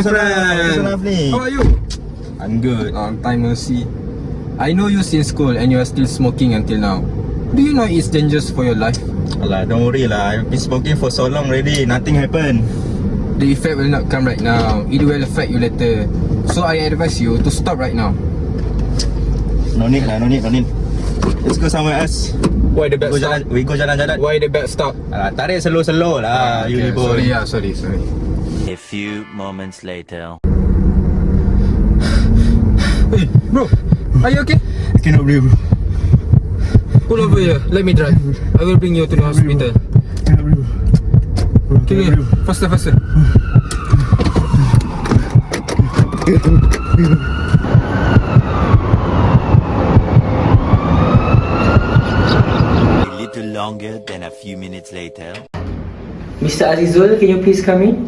friend. How are you? I'm good. Long time no see. I know you since school and you are still smoking until now. Do you know it's dangerous for your life? Alah, don't worry lah. I've been smoking for so long already. Nothing happened. The effect will not come right now. It will affect you later. So I advise you to stop right now. No need lah, no need. Let's go somewhere else. Why the bad stop? We go jalan-jalan. Why the bad stop? Alah, tarik slow-slow lah. You ni boy. Sorry. A few moments later. Hey, bro. Are you okay? I cannot breathe, bro. Pull over here. Let me drive. I will bring you to the hospital. Cannot breathe. Okay, faster. A little longer than a few minutes later. Mr. Azizul, can you please come in?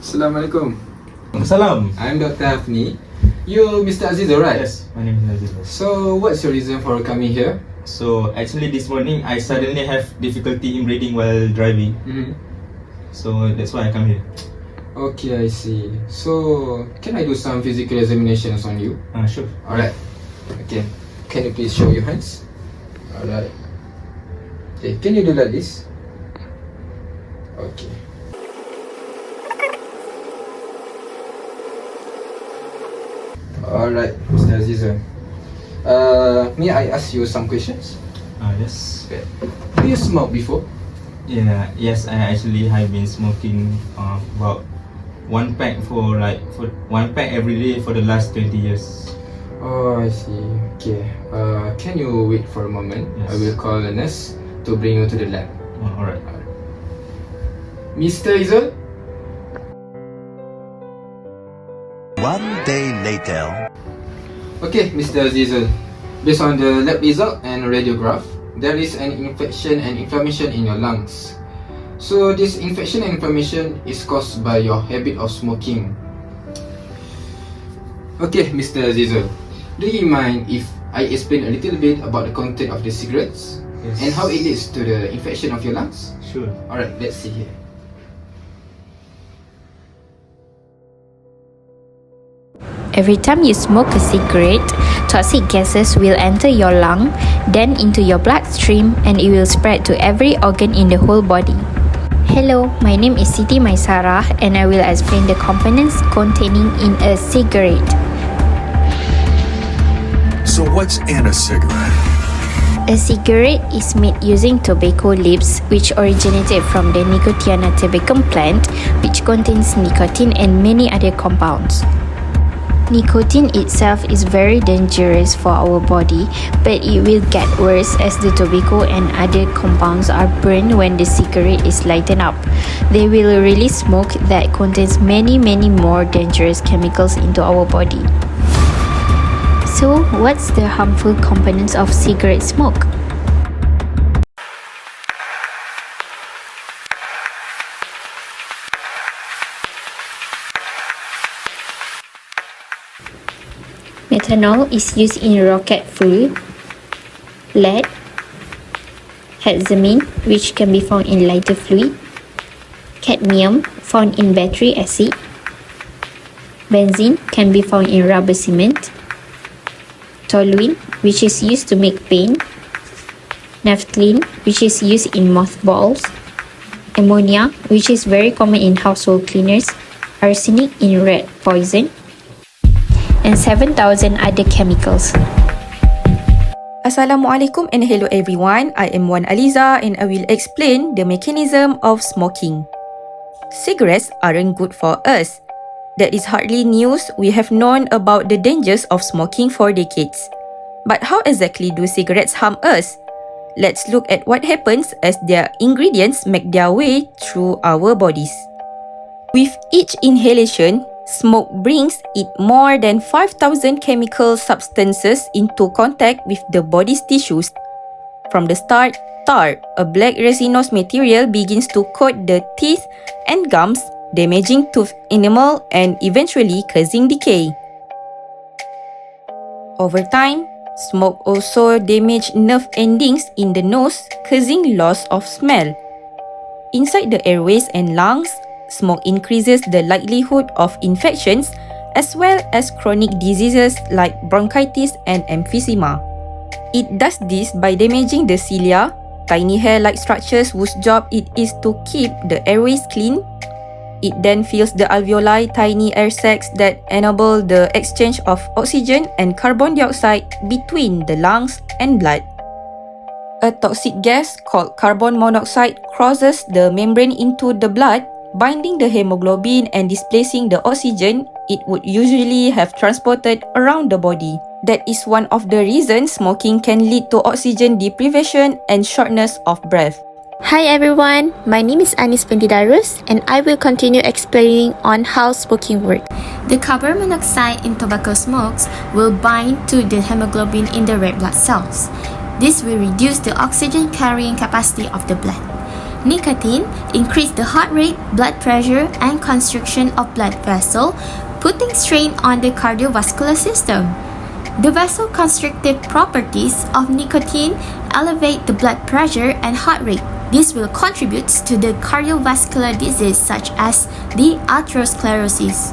Assalamualaikum. Salam. I'm Dr. Hafni. You Mr. Azizul, right? Yes, my name is Aziz. So, what's your reason for coming here? So actually this morning I suddenly have difficulty in breathing while driving. So that's why I come here. Okay, I see. So, can I do some physical examinations on you? Sure. Alright. Okay. Can you please show your hands? Alright. Okay, can you do like this? Okay. Alright, Mr. Azizul. May I ask you some questions? Yes. Okay. Do you smoke before? Yes, I actually have been smoking about one pack for one pack every day for the last 20 years. Oh, I see. Okay. Can you wait for a moment? Yes. I will call a nurse to bring you to the lab. Alright. Mr. Azizul? One day later. Okay, Mr. Azizul. Based on the lab result and radiograph, there is an infection and inflammation in your lungs. So this infection and inflammation is caused by your habit of smoking. Okay, Mr. Azizul. Do you mind if I explain a little bit about the content of the cigarettes? Yes. And how it leads to the infection of your lungs? Sure. Alright, let's see here. Every time you smoke a cigarette, toxic gases will enter your lung, then into your bloodstream, and it will spread to every organ in the whole body. Hello, my name is Siti Maisarah, and I will explain the components containing in a cigarette. So what's in a cigarette? A cigarette is made using tobacco leaves, which originated from the Nicotiana tabacum plant, which contains nicotine and many other compounds. Nicotine itself is very dangerous for our body, but it will get worse as the tobacco and other compounds are burned when the cigarette is lighted up. They will release smoke that contains many more dangerous chemicals into our body. So, what's the harmful components of cigarette smoke? Methanol is used in rocket fuel, lead, hexamine, which can be found in lighter fluid, cadmium, found in battery acid, benzene can be found in rubber cement, toluene, which is used to make paint, naphthalene, which is used in mothballs, ammonia, which is very common in household cleaners, arsenic in rat poison, and 7,000 other chemicals. Assalamualaikum and hello everyone. I am Wan Aliza and I will explain the mechanism of smoking. Cigarettes aren't good for us. That is hardly news. We have known about the dangers of smoking for decades. But how exactly do cigarettes harm us? Let's look at what happens as their ingredients make their way through our bodies. With each inhalation, smoke brings it more than 5,000 chemical substances into contact with the body's tissues. From the start, tar, a black resinous material, begins to coat the teeth and gums, damaging tooth enamel and eventually causing decay. Over time, smoke also damages nerve endings in the nose, causing loss of smell. Inside the airways and lungs, smoke increases the likelihood of infections as well as chronic diseases like bronchitis and emphysema. It does this by damaging the cilia, tiny hair-like structures whose job it is to keep the airways clean. It then fills the alveoli, tiny air sacs that enable the exchange of oxygen and carbon dioxide between the lungs and blood. A toxic gas called carbon monoxide crosses the membrane into the blood, binding the hemoglobin and displacing the oxygen it would usually have transported around the body. That is one of the reasons smoking can lead to oxygen deprivation and shortness of breath. Hi everyone, my name is Anis Pendidarus and I will continue explaining on how smoking works. The carbon monoxide in tobacco smokes will bind to the hemoglobin in the red blood cells. This will reduce the oxygen carrying capacity of the blood. Nicotine increases the heart rate, blood pressure, and constriction of blood vessel, putting strain on the cardiovascular system. The vasoconstrictive properties of nicotine elevate the blood pressure and heart rate. This will contribute to the cardiovascular disease such as the atherosclerosis.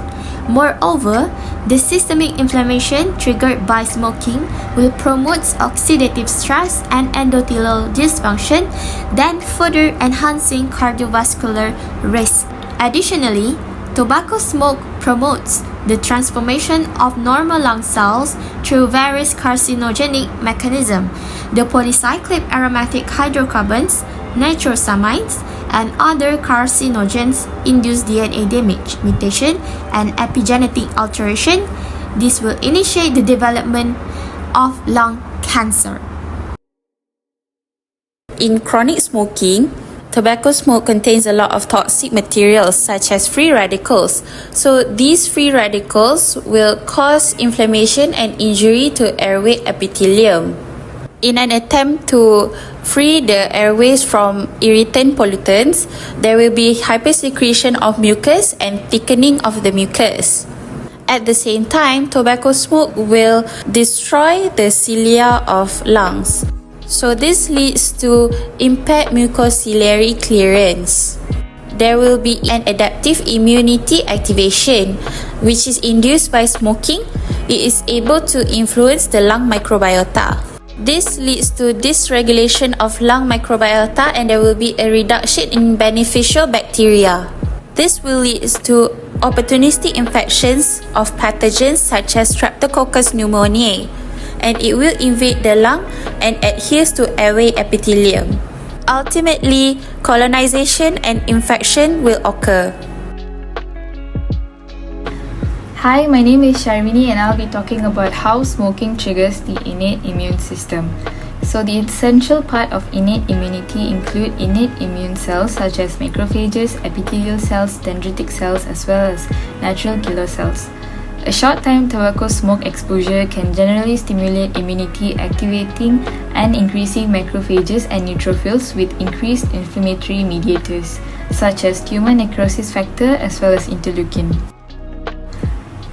Moreover, the systemic inflammation triggered by smoking will promote oxidative stress and endothelial dysfunction, then further enhancing cardiovascular risk. Additionally, tobacco smoke promotes the transformation of normal lung cells through various carcinogenic mechanisms. The polycyclic aromatic hydrocarbons, nitrosamines, and other carcinogens induce DNA damage, mutation, and epigenetic alteration. This will initiate the development of lung cancer. In chronic smoking, tobacco smoke contains a lot of toxic materials such as free radicals. So these free radicals will cause inflammation and injury to airway epithelium. In an attempt to free the airways from irritant pollutants, there will be hypersecretion of mucus and thickening of the mucus. At the same time, tobacco smoke will destroy the cilia of lungs. So this leads to impaired mucociliary clearance. There will be an adaptive immunity activation, which is induced by smoking. It is able to influence the lung microbiota. This leads to dysregulation of lung microbiota and there will be a reduction in beneficial bacteria. This will lead to opportunistic infections of pathogens such as Streptococcus pneumoniae, and it will invade the lung and adheres to airway epithelium. Ultimately, colonization and infection will occur. Hi, my name is Sharmini and I'll be talking about how smoking triggers the innate immune system. So the essential part of innate immunity include innate immune cells such as macrophages, epithelial cells, dendritic cells, as well as natural killer cells. A short-time tobacco smoke exposure can generally stimulate immunity, activating and increasing macrophages and neutrophils with increased inflammatory mediators such as tumor necrosis factor as well as interleukin.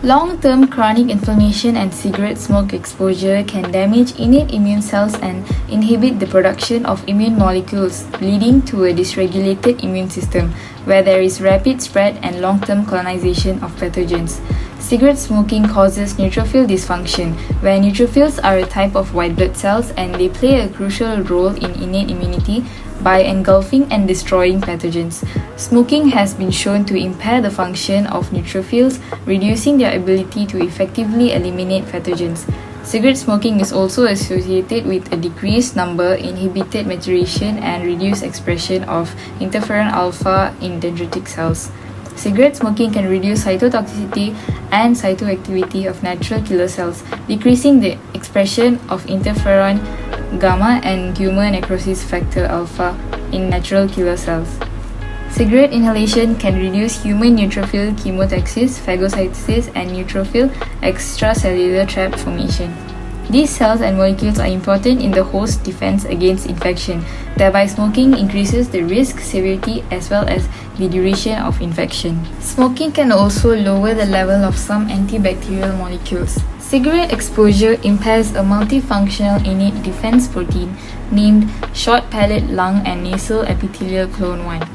Long-term chronic inflammation and cigarette smoke exposure can damage innate immune cells and inhibit the production of immune molecules, leading to a dysregulated immune system where there is rapid spread and long-term colonization of pathogens. Cigarette smoking causes neutrophil dysfunction, where neutrophils are a type of white blood cells and they play a crucial role in innate immunity by engulfing and destroying pathogens. Smoking has been shown to impair the function of neutrophils, reducing their ability to effectively eliminate pathogens. Cigarette smoking is also associated with a decreased number, inhibited maturation, and reduced expression of interferon alpha in dendritic cells. Cigarette smoking can reduce cytotoxicity and cytoactivity of natural killer cells, decreasing the expression of interferon gamma and tumor necrosis factor alpha in natural killer cells. Cigarette inhalation can reduce human neutrophil chemotaxis, phagocytosis, and neutrophil extracellular trap formation. These cells and molecules are important in the host's defense against infection. Thereby, smoking increases the risk, severity, as well as the duration of infection. Smoking can also lower the level of some antibacterial molecules. Cigarette exposure impairs a multifunctional innate defense protein named short palate lung and nasal epithelial clone 1,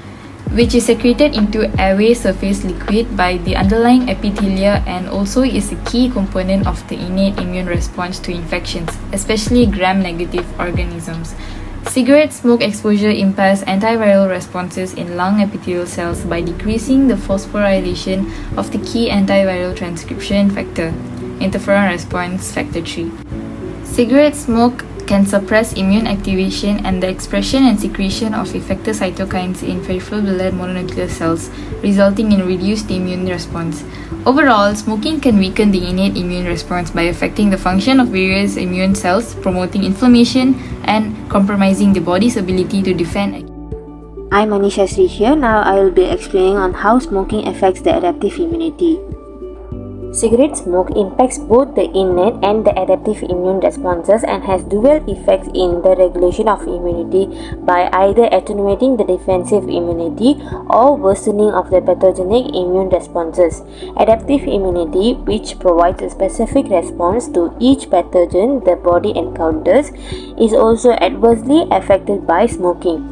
which is secreted into airway surface liquid by the underlying epithelia and also is a key component of the innate immune response to infections, especially gram-negative organisms. Cigarette smoke exposure impairs antiviral responses in lung epithelial cells by decreasing the phosphorylation of the key antiviral transcription factor, interferon response factor 3. Cigarette smoke can suppress immune activation and the expression and secretion of effector cytokines in peripheral blood mononuclear cells, resulting in reduced immune response. Overall, smoking can weaken the innate immune response by affecting the function of various immune cells, promoting inflammation, and compromising the body's ability to defend. I'm Anisha Sri here. Now I will be explaining on how smoking affects the adaptive immunity. Cigarette smoke impacts both the innate and the adaptive immune responses and has dual effects in the regulation of immunity by either attenuating the defensive immunity or worsening of the pathogenic immune responses. Adaptive immunity, which provides a specific response to each pathogen the body encounters, is also adversely affected by smoking.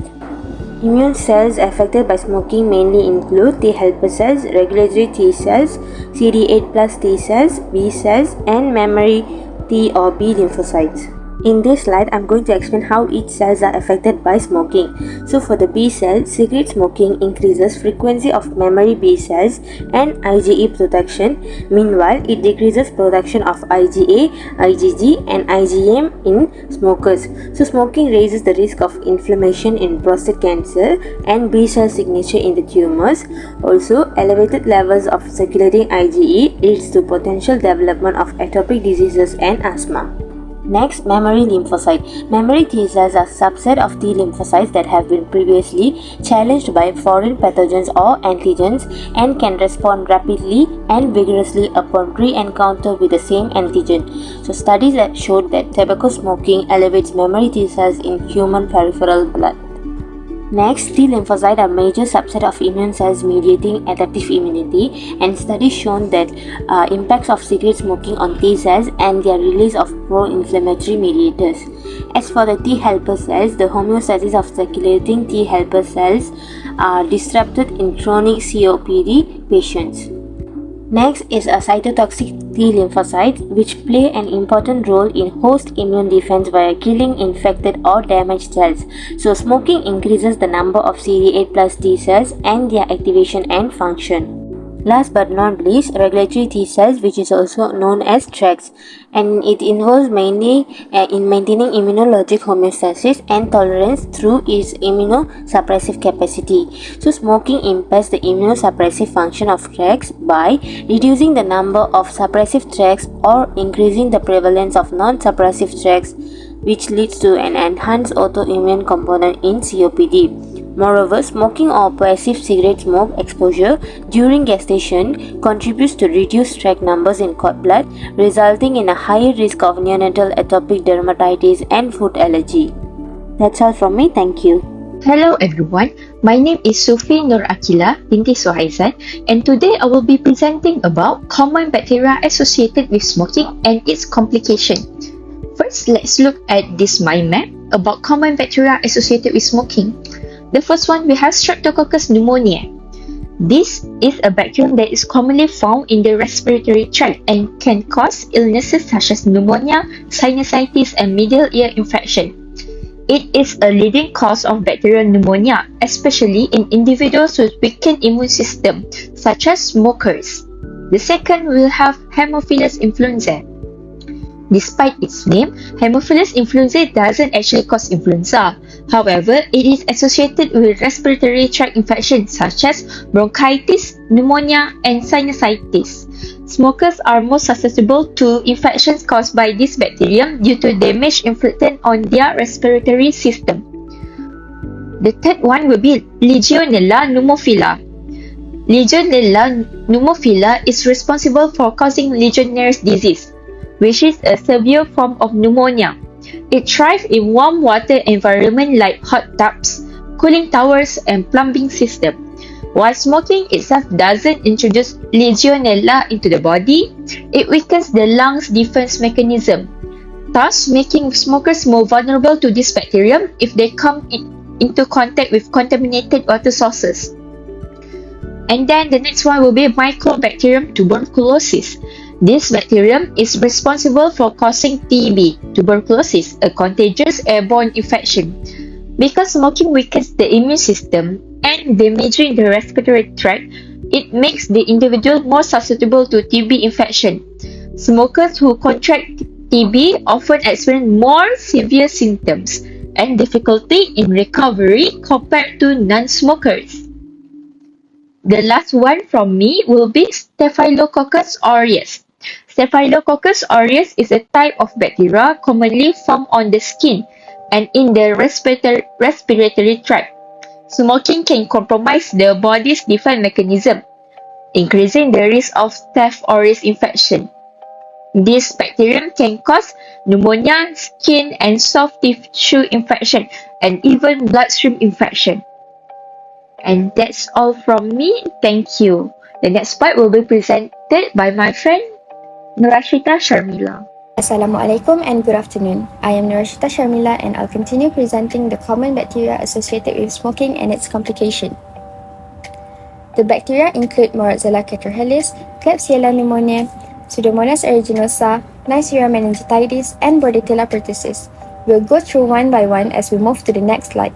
Immune cells affected by smoking mainly include T helper cells, regulatory T cells, CD8 plus T cells, B cells, and memory T or B lymphocytes. In this slide, I'm going to explain how each cells are affected by smoking. So for the B cell, cigarette smoking increases frequency of memory B cells and IgE production. Meanwhile, it decreases production of IgA, IgG, and IgM in smokers. So smoking raises the risk of inflammation in prostate cancer and B cell signature in the tumors. Also, elevated levels of circulating IgE leads to potential development of atopic diseases and asthma. Next, memory lymphocyte. Memory T cells are a subset of T lymphocytes that have been previously challenged by foreign pathogens or antigens and can respond rapidly and vigorously upon re-encounter with the same antigen. So studies have showed that tobacco smoking elevates memory T cells in human peripheral blood. Next, T lymphocytes are a major subset of immune cells mediating adaptive immunity, and studies shown that impacts of cigarette smoking on T cells and their release of pro-inflammatory mediators. As for the T helper cells, the homeostasis of circulating T helper cells are disrupted in chronic COPD patients. Next is a cytotoxic T lymphocytes, which play an important role in host immune defense via killing infected or damaged cells. So smoking increases the number of CD8 plus T cells and their activation and function. Last but not least, regulatory T cells, which is also known as TREGs, and it involves mainly in maintaining immunologic homeostasis and tolerance through its immunosuppressive capacity. So smoking impairs the immunosuppressive function of TREGs by reducing the number of suppressive TREGs or increasing the prevalence of non-suppressive TREGs, which leads to an enhanced autoimmune component in COPD. Moreover, smoking or passive cigarette smoke exposure during gestation contributes to reduced TREG numbers in cord blood, resulting in a higher risk of neonatal atopic dermatitis and food allergy. That's all from me. Thank you. Hello everyone, my name is Sufi Nur Akila binti Suhaizan, and today I will be presenting about common bacteria associated with smoking and its complication. First, let's look at this mind map about common bacteria associated with smoking. The first one, we have Streptococcus pneumoniae. This is a bacterium that is commonly found in the respiratory tract and can cause illnesses such as pneumonia, sinusitis, and middle ear infection. It is a leading cause of bacterial pneumonia, especially in individuals with weakened immune system, such as smokers. The second, we'll have Haemophilus influenzae. Despite its name, Haemophilus influenzae doesn't actually cause influenza. However, it is associated with respiratory tract infections such as bronchitis, pneumonia, and sinusitis. Smokers are most susceptible to infections caused by this bacterium due to damage inflicted on their respiratory system. The third one will be Legionella pneumophila. Legionella pneumophila is responsible for causing Legionnaire's disease, which is a severe form of pneumonia. It thrives in warm water environment like hot tubs, cooling towers, and plumbing system. While smoking itself doesn't introduce Legionella into the body, it weakens the lungs' defense mechanism, thus making smokers more vulnerable to this bacterium if they come into contact with contaminated water sources. And then the next one will be Mycobacterium tuberculosis. This bacterium is responsible for causing TB, tuberculosis, a contagious airborne infection. Because smoking weakens the immune system and damaging the respiratory tract, it makes the individual more susceptible to TB infection. Smokers who contract TB often experience more severe symptoms and difficulty in recovery compared to non-smokers. The last one from me will be Staphylococcus aureus. Staphylococcus aureus is a type of bacteria commonly found on the skin and in the respiratory tract. Smoking can compromise the body's defense mechanism, increasing the risk of Staph aureus infection. This bacterium can cause pneumonia, skin and soft tissue infection, and even bloodstream infection. And that's all from me. Thank you. The next part will be presented by my friend Nurashita Sharmila. Assalamualaikum and good afternoon. I am Nurashita Sharmila and I'll continue presenting the common bacteria associated with smoking and its complication. The bacteria include Moraxella catarrhalis, Klebsiella pneumoniae, Pseudomonas aeruginosa, Neisseria meningitidis, and Bordetella pertussis. We'll go through one by one as we move to the next slide.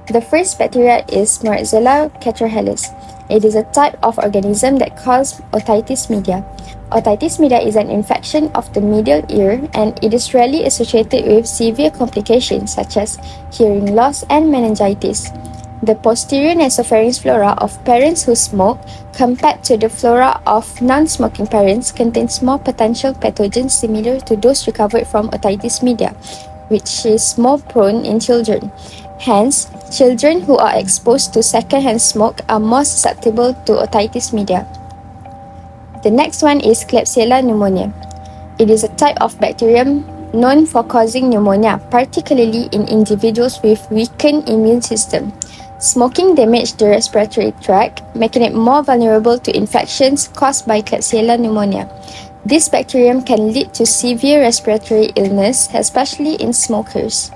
The first bacteria is Moraxella catarrhalis. It is a type of organism that causes otitis media. Otitis media is an infection of the medial ear and it is rarely associated with severe complications such as hearing loss and meningitis. The posterior nasopharynx flora of parents who smoke compared to the flora of non-smoking parents contains more potential pathogens similar to those recovered from otitis media, which is more prone in children. Hence, children who are exposed to secondhand smoke are more susceptible to otitis media. The next one is Klebsiella pneumoniae. It is a type of bacterium known for causing pneumonia, particularly in individuals with weakened immune system. Smoking damages the respiratory tract, making it more vulnerable to infections caused by Klebsiella pneumoniae. This bacterium can lead to severe respiratory illness, especially in smokers.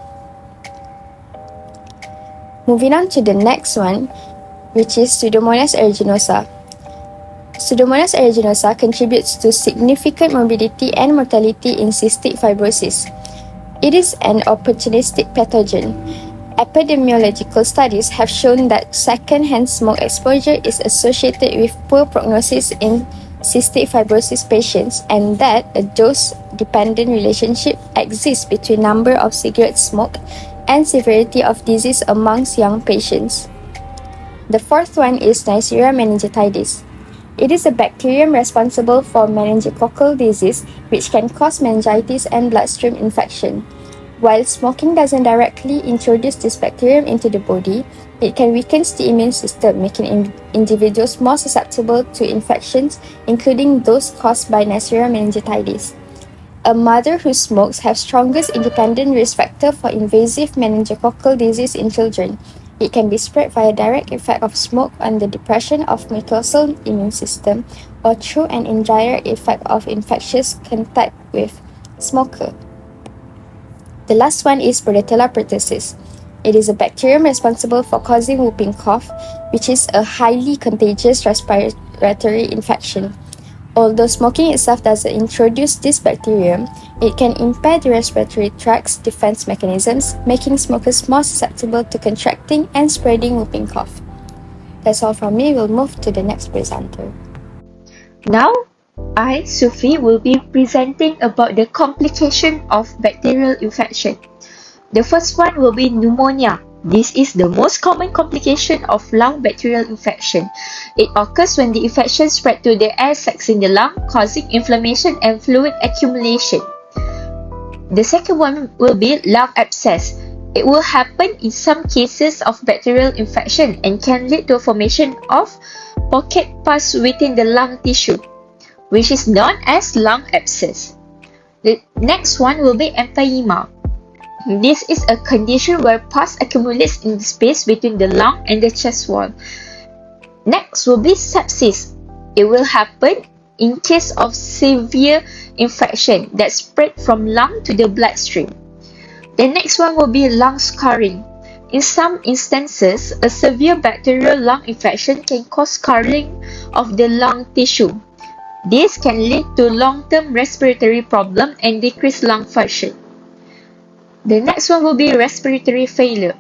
Moving on to the next one, which is Pseudomonas aeruginosa. Pseudomonas aeruginosa contributes to significant morbidity and mortality in cystic fibrosis. It is an opportunistic pathogen. Epidemiological studies have shown that second-hand smoke exposure is associated with poor prognosis in cystic fibrosis patients and that a dose-dependent relationship exists between number of cigarettes smoked and severity of disease amongst young patients. The fourth one is Neisseria meningitidis. It is a bacterium responsible for meningococcal disease which can cause meningitis and bloodstream infection. While smoking doesn't directly introduce this bacterium into the body, it can weaken the immune system, making individuals more susceptible to infections, including those caused by Neisseria meningitidis. A mother who smokes has strongest independent risk factor for invasive meningococcal disease in children. It can be spread via direct effect of smoke on the depression of mucosal immune system or through an indirect effect of infectious contact with smoker. The last one is Bordetella pertussis. It is a bacterium responsible for causing whooping cough, which is a highly contagious respiratory infection. Although smoking itself doesn't introduce this bacterium, it can impair the respiratory tract's defense mechanisms, making smokers more susceptible to contracting and spreading whooping cough. That's all from me. We'll move to the next presenter. Now, I, Sufi, will be presenting about the complication of bacterial infection. The first one will be pneumonia. This is the most common complication of lung bacterial infection. It occurs when the infection spreads to the air sacs in the lung, causing inflammation and fluid accumulation. The second one will be lung abscess. It will happen in some cases of bacterial infection and can lead to a formation of pocket pus within the lung tissue, which is known as lung abscess. The next one will be empyema. This is a condition where pus accumulates in the space between the lung and the chest wall. Next will be sepsis. It will happen in case of severe infection that spread from lung to the bloodstream. The next one will be lung scarring. In some instances, a severe bacterial lung infection can cause scarring of the lung tissue. This can lead to long-term respiratory problems and decreased lung function. The next one will be respiratory failure.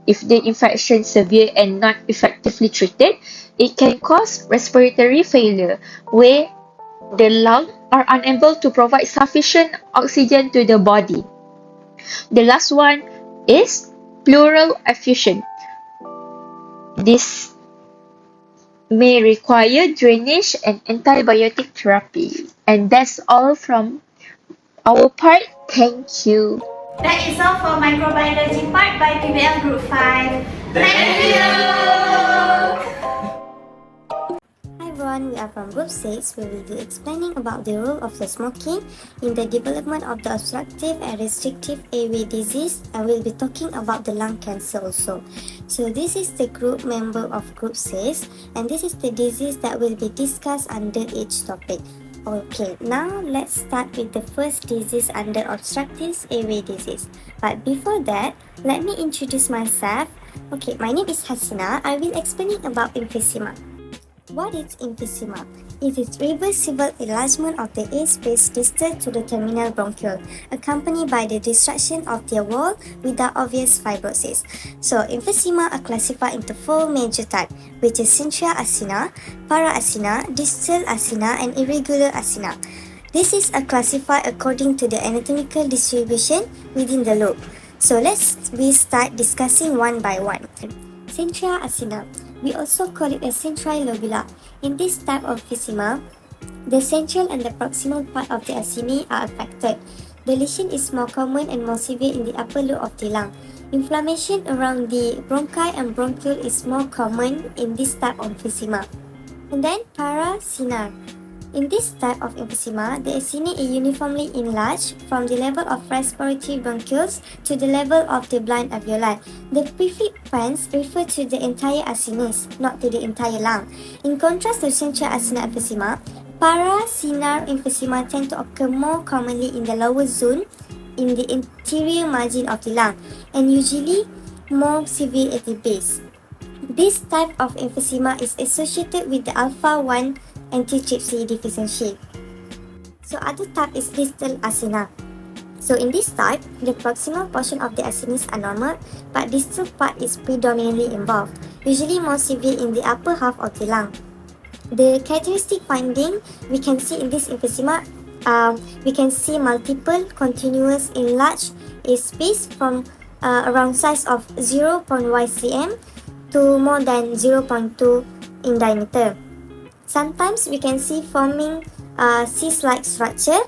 If the infection is severe and not effectively treated, it can cause respiratory failure, where the lungs are unable to provide sufficient oxygen to the body. The last one is pleural effusion. This may require drainage and antibiotic therapy. And that's all from our part. Thank you. That is all for microbiology part by PBL Group 5. Thank you! Hi everyone, we are from Group 6 where we will be explaining about the role of the smoking in the development of the obstructive and restrictive airway disease, and we'll be talking about the lung cancer also. So this is the group member of Group 6 and this is the disease that will be discussed under each topic. Okay, now let's start with the first disease under obstructive airway disease. But before that, let me introduce myself. Okay, my name is Hasina. I will explaining about emphysema. What is emphysema? It is reversible enlargement of the air space distal to the terminal bronchiole, accompanied by the destruction of their wall without obvious fibrosis. So, emphysema are classified into four major types, which is central acina, para-acina, distal acina, and irregular acina. This is classified according to the anatomical distribution within the lobe. So, we start discussing one by one. Central acina. We also call it a central lobula. In this type of emphysema, the central and the proximal part of the acini are affected. The lesion is more common and more severe in the upper lobe of the lung. Inflammation around the bronchi and bronchiole is more common in this type of emphysema. And then para-acinar. In this type of emphysema, the acini is uniformly enlarged from the level of respiratory bronchioles to the level of the blind alveoli. The prefix pans refer to the entire acinis, not to the entire lung. In contrast to central acinar emphysema, para-acinar emphysema tend to occur more commonly in the lower zone in the interior margin of the lung and usually more severe at the base. This type of emphysema is associated with the alpha-1 antitrypsin deficiency. So other type is distal acina. So in this type, the proximal portion of the acinis are normal, but distal part is predominantly involved, usually more severe in the upper half of the lung. The characteristic finding we can see in this emphysema, we can see multiple continuous enlarged space from around size of 0.1 cm to more than 0.2 in diameter. Sometimes we can see forming cyst-like structure,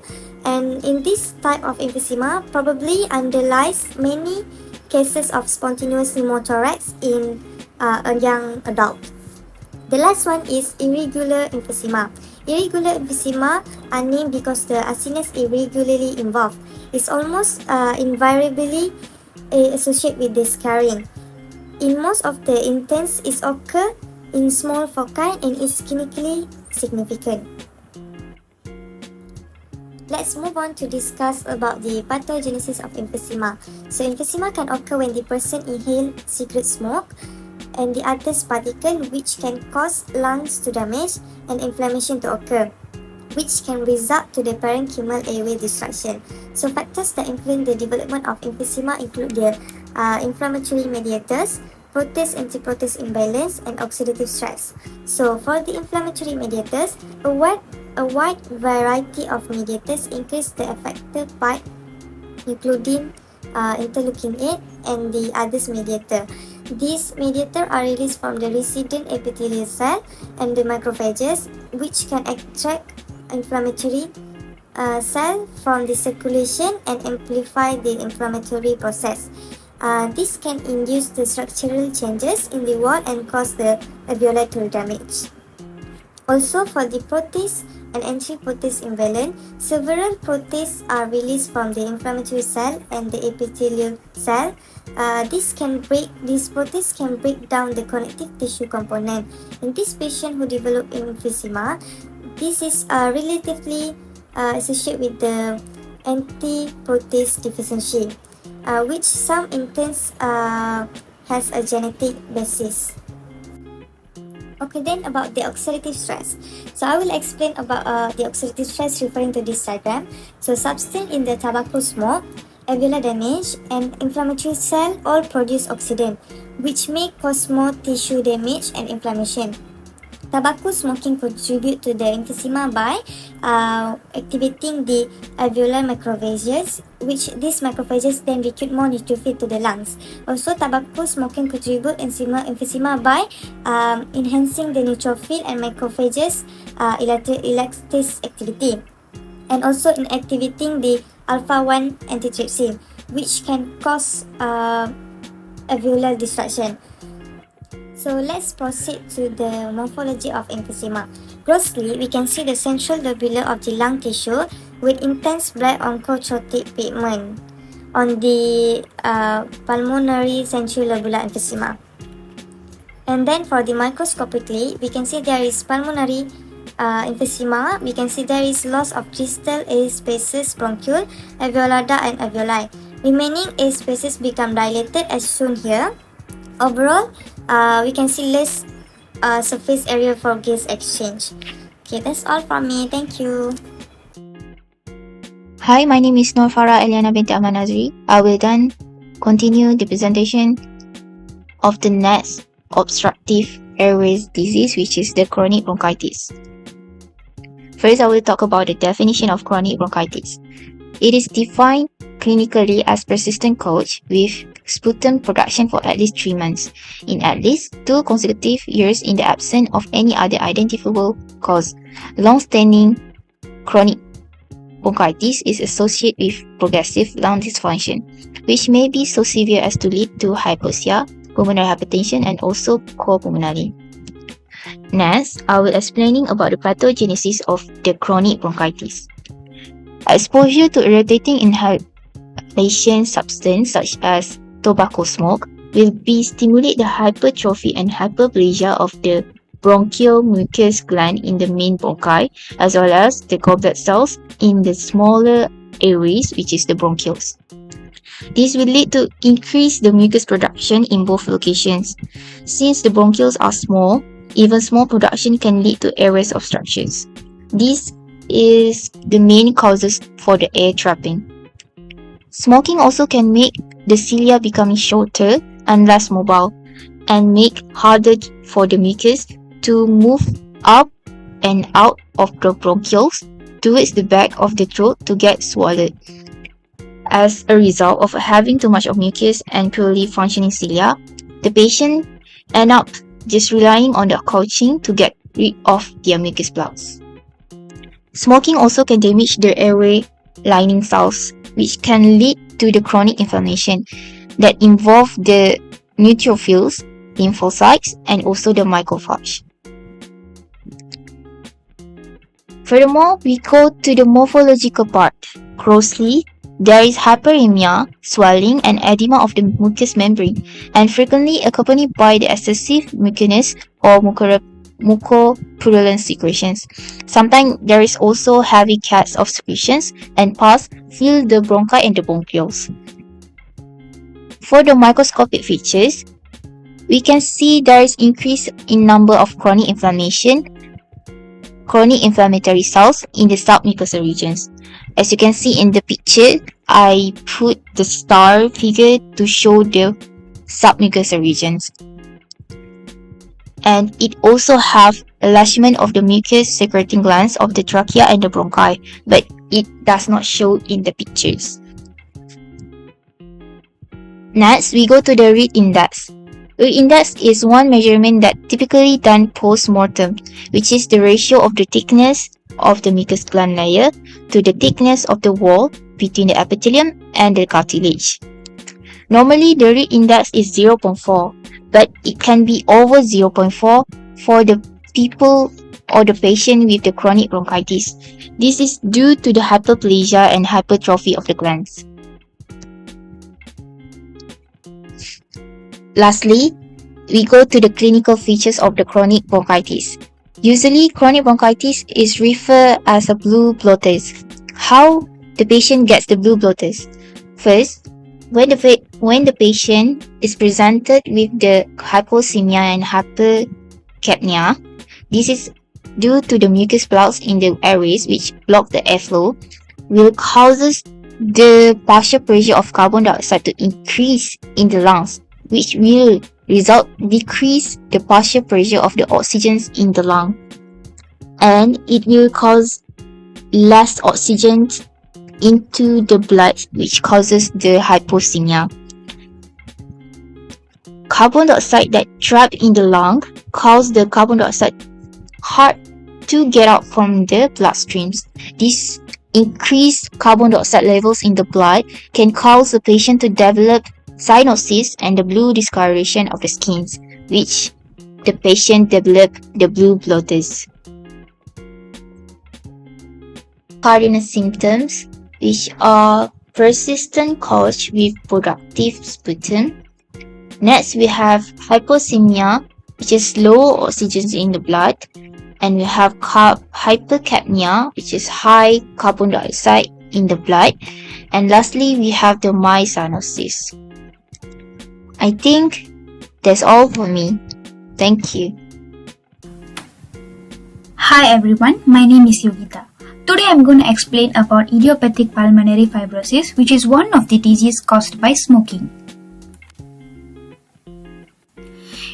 and in this type of emphysema probably underlies many cases of spontaneous pneumothorax in a young adult. The last one is irregular emphysema. Irregular emphysema are named because the acinis is irregularly involved. It's almost invariably associated with the scarring. In most of the intents, it occurs in small foci and is clinically significant. Let's move on to discuss about the pathogenesis of emphysema. So emphysema can occur when the person inhales cigarette smoke and the other particle, which can cause lungs to damage and inflammation to occur, which can result to the parenchymal airway destruction. So factors that influence the development of emphysema include the inflammatory mediators, protease-antiprotease imbalance, and oxidative stress. So for the inflammatory mediators, a wide variety of mediators increase the affected part, including interleukin-8 and the others mediator. These mediators are released from the resident epithelial cell and the macrophages, which can extract inflammatory cell from the circulation and amplify the inflammatory process. This can induce the structural changes in the wall and cause the alveoli to damage. Also, for the protease and antiprotease imbalance, several proteases are released from the inflammatory cell and the epithelial cell. These proteases can break down the connective tissue component. In this patient who develop emphysema, this is relatively associated with the antiprotease deficiency, which some intense has a genetic basis. Okay, then about the oxidative stress. So I will explain about the oxidative stress referring to this diagram. So substance in the tobacco smoke, alveolar damage, and inflammatory cell all produce oxidant, which may cause more tissue damage and inflammation. Tobacco smoking contribute to the emphysema by activating the alveolar macrophages, which these macrophages then recruit more neutrophil to the lungs. Also, tobacco smoking contribute emphysema by enhancing the neutrophil and macrophages elastase activity, and also inactivating the alpha-1 antitrypsin, which can cause alveolar destruction. So let's proceed to the morphology of emphysema. Grossly, we can see the central lobule of the lung tissue with intense black oncotropic pigment on the pulmonary central lobular emphysema. And then for the microscopically, we can see there is pulmonary emphysema. We can see there is loss of distal air spaces, bronchiole, alveolar duct and alveoli. Remaining air spaces become dilated as shown here. Overall, we can see less surface area for gas exchange. Okay, that's all from me. Thank you. Hi, my name is Nur Farah Eliana binti Ahmad Nazri. I will then continue the presentation of the next obstructive airways disease, which is the chronic bronchitis. First, I will talk about the definition of chronic bronchitis. It is defined clinically as persistent cough with sputum production for at least 3 months in at least 2 consecutive years in the absence of any other identifiable cause. Long-standing chronic bronchitis is associated with progressive lung dysfunction, which may be so severe as to lead to hypoxia, pulmonary hypertension, and also copulmonary. Next, I will explaining about the pathogenesis of the chronic bronchitis. Exposure to irritating inhalation substance such as tobacco smoke will stimulate the hypertrophy and hyperplasia of the bronchial mucus gland in the main bronchi, as well as the goblet cells in the smaller airways, which is the bronchioles. This will lead to increase the mucus production in both locations. Since the bronchioles are small, even small production can lead to airways obstructions. This is the main causes for the air trapping. Smoking also can make the cilia becoming shorter and less mobile, and make harder for the mucus to move up and out of the bronchioles towards the back of the throat to get swallowed. As a result of having too much of mucus and poorly functioning cilia, the patient end up just relying on the coughing to get rid of their mucus plugs. Smoking also can damage the airway lining cells, which can lead to the chronic inflammation that involve the neutrophils, lymphocytes, and also the macrophage. Furthermore, we go to the morphological part. Grossly, there is hyperemia, swelling, and edema of the mucous membrane, and frequently accompanied by the excessive mucinous or mucopurulent secretions. Sometimes there is also heavy cats of secretions and pus fill the bronchi and the bronchioles. For the microscopic features, we can see there is increase in number of chronic inflammatory cells in the submucosal regions. As you can see in the picture, I put the star figure to show the submucosal regions. And it also have enlargement of the mucus secreting glands of the trachea and the bronchi, but it does not show in the pictures. Next, we go to the Reed index. Reed index is one measurement that typically done post-mortem, which is the ratio of the thickness of the mucus gland layer to the thickness of the wall between the epithelium and the cartilage. Normally, the Reed index is 0.4, but it can be over 0.4 for the people or the patient with the chronic bronchitis. This is due to the hyperplasia and hypertrophy of the glands. Lastly, we go to the clinical features of the chronic bronchitis. Usually, chronic bronchitis is referred as a blue bloaters. How the patient gets the blue bloaters? First, when the patient is presented with the hypoxemia and hypercapnia, this is due to the mucus plugs in the airways which block the airflow, will causes the partial pressure of carbon dioxide to increase in the lungs, which will decrease the partial pressure of the oxygens in the lung, and it will cause less oxygen into the blood, which causes the hypoxemia. Carbon dioxide that trapped in the lung cause the carbon dioxide hard to get out from the bloodstreams. This increased carbon dioxide levels in the blood can cause the patient to develop cyanosis and the blue discoloration of the skin, which the patient develop the blue bloaters. Cardinal symptoms, which are persistent cough with productive sputum. Next, we have hypoxemia, which is low oxygen in the blood, and we have hypercapnia, which is high carbon dioxide in the blood, and lastly, we have the mild cyanosis. I think that's all for me. Thank you. Hi everyone, my name is Yogita. Today I'm going to explain about idiopathic pulmonary fibrosis, which is one of the diseases caused by smoking.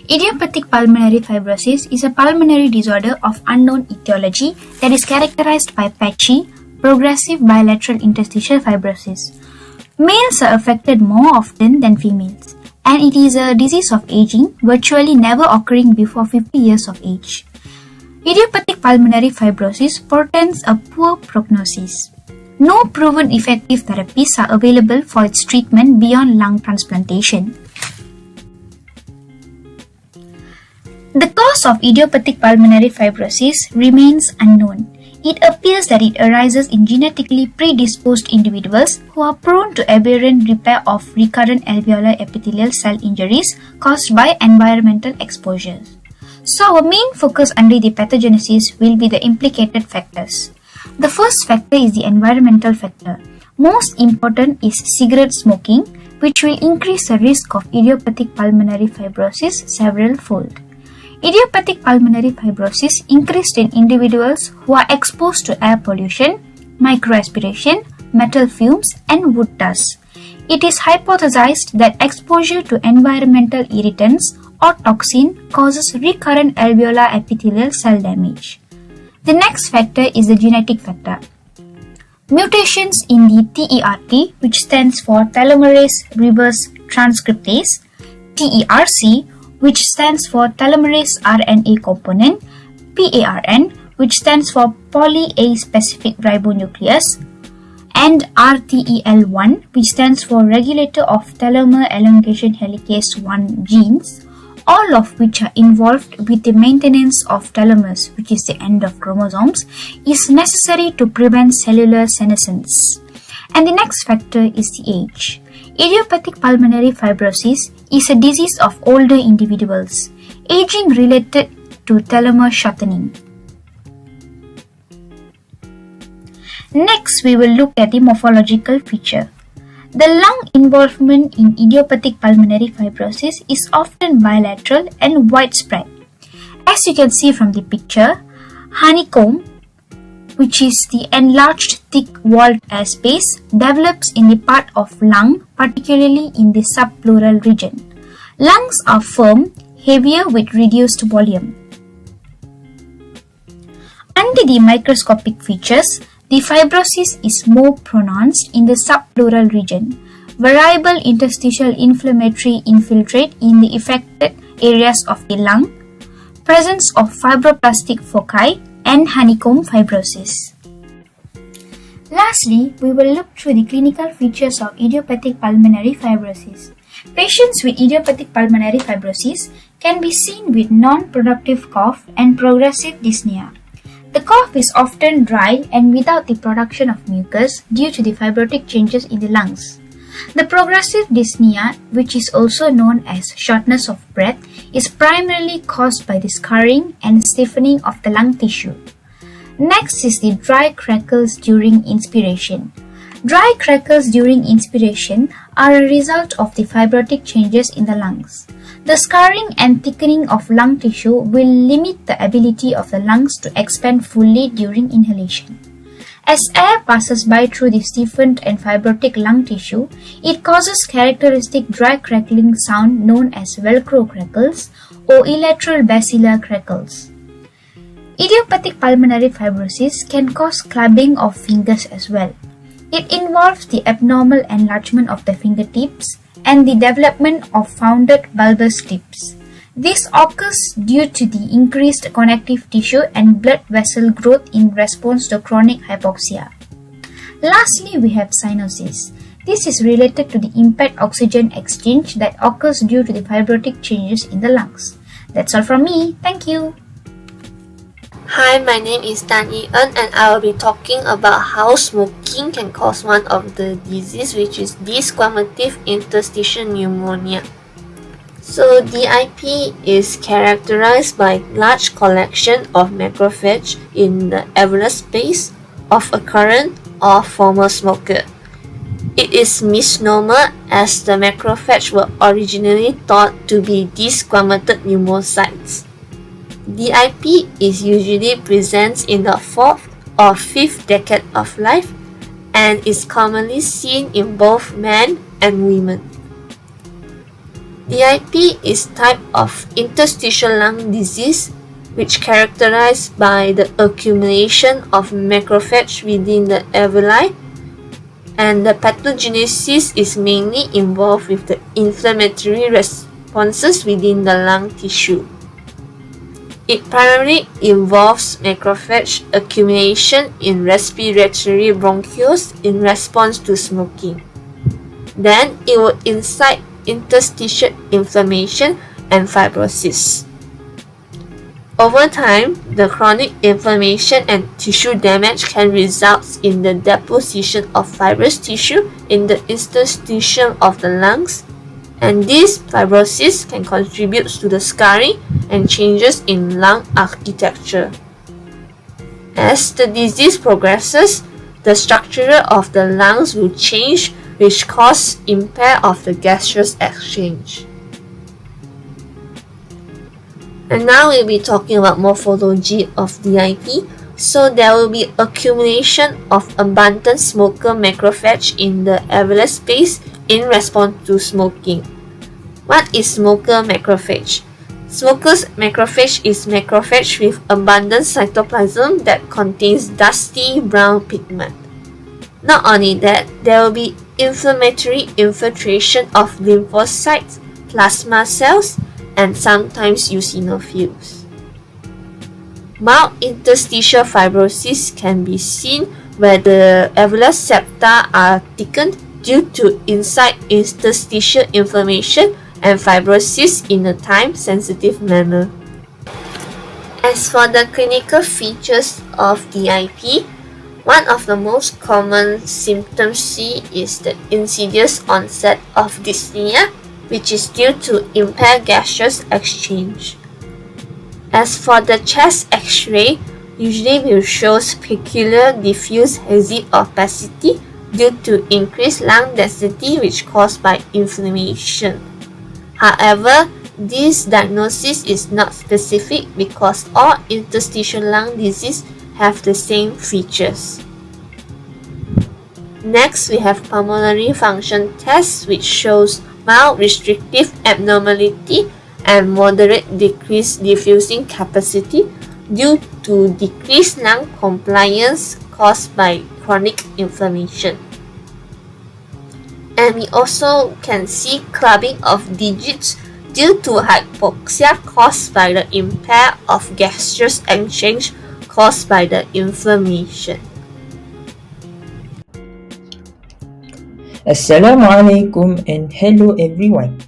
Idiopathic pulmonary fibrosis is a pulmonary disorder of unknown etiology that is characterized by patchy, progressive bilateral interstitial fibrosis. Males are affected more often than females, and it is a disease of aging, virtually never occurring before 50 years of age. Idiopathic pulmonary fibrosis portends a poor prognosis. No proven effective therapies are available for its treatment beyond lung transplantation. The cause of idiopathic pulmonary fibrosis remains unknown. It appears that it arises in genetically predisposed individuals who are prone to aberrant repair of recurrent alveolar epithelial cell injuries caused by environmental exposures. So our main focus under the pathogenesis will be the implicated factors. The first factor is the environmental factor. Most important is cigarette smoking, which will increase the risk of idiopathic pulmonary fibrosis several-fold. Idiopathic pulmonary fibrosis increased in individuals who are exposed to air pollution, microaspiration, metal fumes, and wood dust. It is hypothesized that exposure to environmental irritants or toxin causes recurrent alveolar epithelial cell damage. The next factor is the genetic factor. Mutations in the TERT, which stands for telomerase reverse transcriptase, TERC, which stands for telomerase RNA component, PARN, which stands for poly A-specific ribonuclease, and RTEL1, which stands for regulator of telomere elongation helicase 1 genes, all of which are involved with the maintenance of telomeres, which is the end of chromosomes, is necessary to prevent cellular senescence. And the next factor is the age. Idiopathic pulmonary fibrosis is a disease of older individuals, aging related to telomere shortening. Next, we will look at the morphological feature. The lung involvement in idiopathic pulmonary fibrosis is often bilateral and widespread. As you can see from the picture, honeycomb, which is the enlarged thick-walled airspace, develops in the part of lung, particularly in the subpleural region. Lungs are firm, heavier with reduced volume. Under the microscopic features, the fibrosis is more pronounced in the subpleural region. Variable interstitial inflammatory infiltrate in the affected areas of the lung, presence of fibroblastic foci, and honeycomb fibrosis. Lastly, we will look through the clinical features of idiopathic pulmonary fibrosis. Patients with idiopathic pulmonary fibrosis can be seen with non-productive cough and progressive dyspnea. The cough is often dry and without the production of mucus due to the fibrotic changes in the lungs. The progressive dyspnea, which is also known as shortness of breath, is primarily caused by the scarring and stiffening of the lung tissue. Next is the dry crackles during inspiration. Dry crackles during inspiration are a result of the fibrotic changes in the lungs. The scarring and thickening of lung tissue will limit the ability of the lungs to expand fully during inhalation. As air passes by through the stiffened and fibrotic lung tissue, it causes characteristic dry crackling sound known as Velcro crackles or elateral basilar crackles. Idiopathic pulmonary fibrosis can cause clubbing of fingers as well. It involves the abnormal enlargement of the fingertips and the development of founded bulbous tips. This occurs due to the increased connective tissue and blood vessel growth in response to chronic hypoxia. Lastly, we have cyanosis. This is related to the impaired oxygen exchange that occurs due to the fibrotic changes in the lungs. That's all from me. Thank you. Hi, my name is Tan Yi-en and I will be talking about how smoking can cause one of the disease which is desquamative interstitial pneumonia. So DIP is characterized by large collection of macrophage in the alveolar space of a current or former smoker. It is misnomer as the macrophage were originally thought to be desquamated pneumocytes. DIP is usually present in the 4th or 5th decade of life and is commonly seen in both men and women. DIP is type of interstitial lung disease which characterized by the accumulation of macrophage within the alveoli, and the pathogenesis is mainly involved with the inflammatory responses within the lung tissue. It primarily involves macrophage accumulation in respiratory bronchioles in response to smoking. Then it will incite interstitial inflammation and fibrosis. Over time, the chronic inflammation and tissue damage can result in the deposition of fibrous tissue in the interstitium of the lungs, and this fibrosis can contribute to the scarring and changes in lung architecture. As the disease progresses, the structure of the lungs will change, which cause impair of the gaseous exchange. And now we'll be talking about morphology of DIP. So there will be accumulation of abundant smoker macrophage in the alveolar space in response to smoking. What is smoker macrophage? Smoker's macrophage is macrophage with abundant cytoplasm that contains dusty brown pigment. Not only that, there will be inflammatory infiltration of lymphocytes, plasma cells, and sometimes eosinophils. Mild interstitial fibrosis can be seen where the alveolar septa are thickened due to inside interstitial inflammation and fibrosis in a time-sensitive manner. As for the clinical features of DIP, one of the most common symptoms seen is the insidious onset of dyspnea, which is due to impaired gaseous exchange. As for the chest X-ray, usually will shows peculiar diffuse hazy opacity due to increased lung density which caused by inflammation. However, this diagnosis is not specific because all interstitial lung disease have the same features. Next, we have pulmonary function test which shows mild restrictive abnormality and moderate decreased diffusing capacity due to decreased lung compliance caused by chronic inflammation. And we also can see clubbing of digits due to hypoxia caused by the impair of gaseous exchange caused by the inflammation. Assalamualaikum and hello everyone.